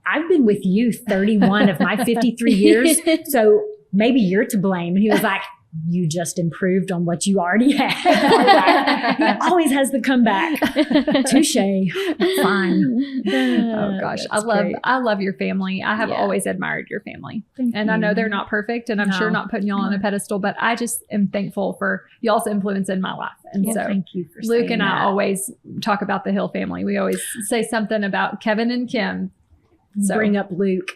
[SPEAKER 1] I've been with you 31 of my 53 years. So maybe you're to blame. And he was like, you just improved on what you already had. He always has the comeback. Touche. Fine.
[SPEAKER 2] Oh gosh. I love your family. I have always admired your family. Thank you. I know they're not perfect, and I'm sure not putting y'all on a pedestal, but I just am thankful for y'all's influence in my life. And so
[SPEAKER 1] thank you for
[SPEAKER 2] Luke and I
[SPEAKER 1] that.
[SPEAKER 2] always talk about the Hill family. We always say something about Kevin and Kim. So.
[SPEAKER 1] Bring up Luke.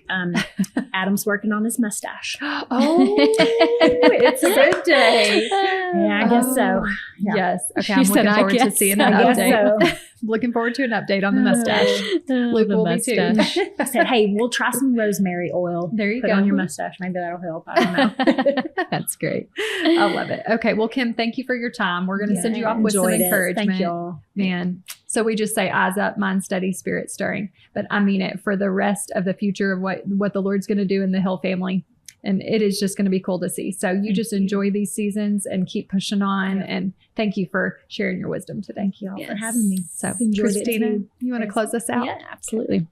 [SPEAKER 1] Adam's working on his mustache.
[SPEAKER 2] Oh, it's a good day.
[SPEAKER 1] Yeah, I guess so. Yeah.
[SPEAKER 2] Yes. Okay. I'm looking forward to seeing an update. So. Looking forward to an update on the mustache. Luke will be too.
[SPEAKER 1] I said, hey, we'll try some rosemary oil.
[SPEAKER 2] There you
[SPEAKER 1] Put
[SPEAKER 2] go.
[SPEAKER 1] on your mustache. Maybe that'll help. I don't know.
[SPEAKER 2] That's great. I love it. Okay. Well, Kim, thank you for your time. We're going to send you off with some encouragement.
[SPEAKER 1] Thank y'all.
[SPEAKER 2] Man. So we just say eyes up, mind steady, spirit stirring. But I mean it for the rest of the future of what the Lord's going to do in the Hill family. And it is just going to be cool to see. So you just enjoy these seasons and keep pushing on. Yeah. And thank you for sharing your wisdom today.
[SPEAKER 1] Thank you all for having me.
[SPEAKER 2] So Christina, you want to close us out?
[SPEAKER 3] Yeah, absolutely.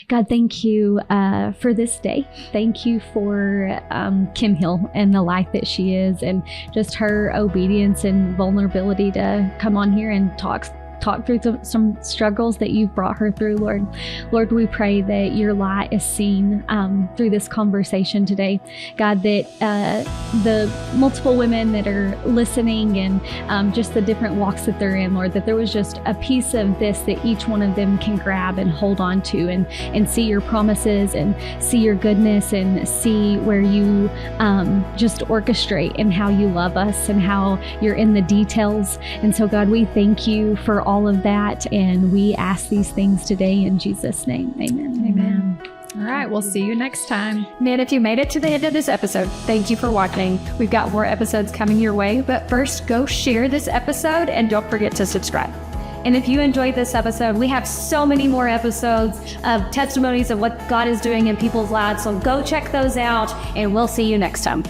[SPEAKER 3] God, thank you for this day. Thank you for Kim Hill and the life that she is, and just her obedience and vulnerability to come on here and talk through some struggles that you've brought her through, Lord. Lord, we pray that your light is seen through this conversation today. God, that the multiple women that are listening and just the different walks that they're in, Lord, that there was just a piece of this that each one of them can grab and hold on to and see your promises and see your goodness and see where you just orchestrate and how you love us and how you're in the details. And so, God, we thank you for all of that, and we ask these things today in Jesus' name. Amen.
[SPEAKER 2] Amen. All right. We'll see you next time.
[SPEAKER 4] Man, if you made it to the end of this episode, thank you for watching. We've got more episodes coming your way, but first go share this episode and don't forget to subscribe. And if you enjoyed this episode, we have so many more episodes of testimonies of what God is doing in people's lives. So go check those out and we'll see you next time.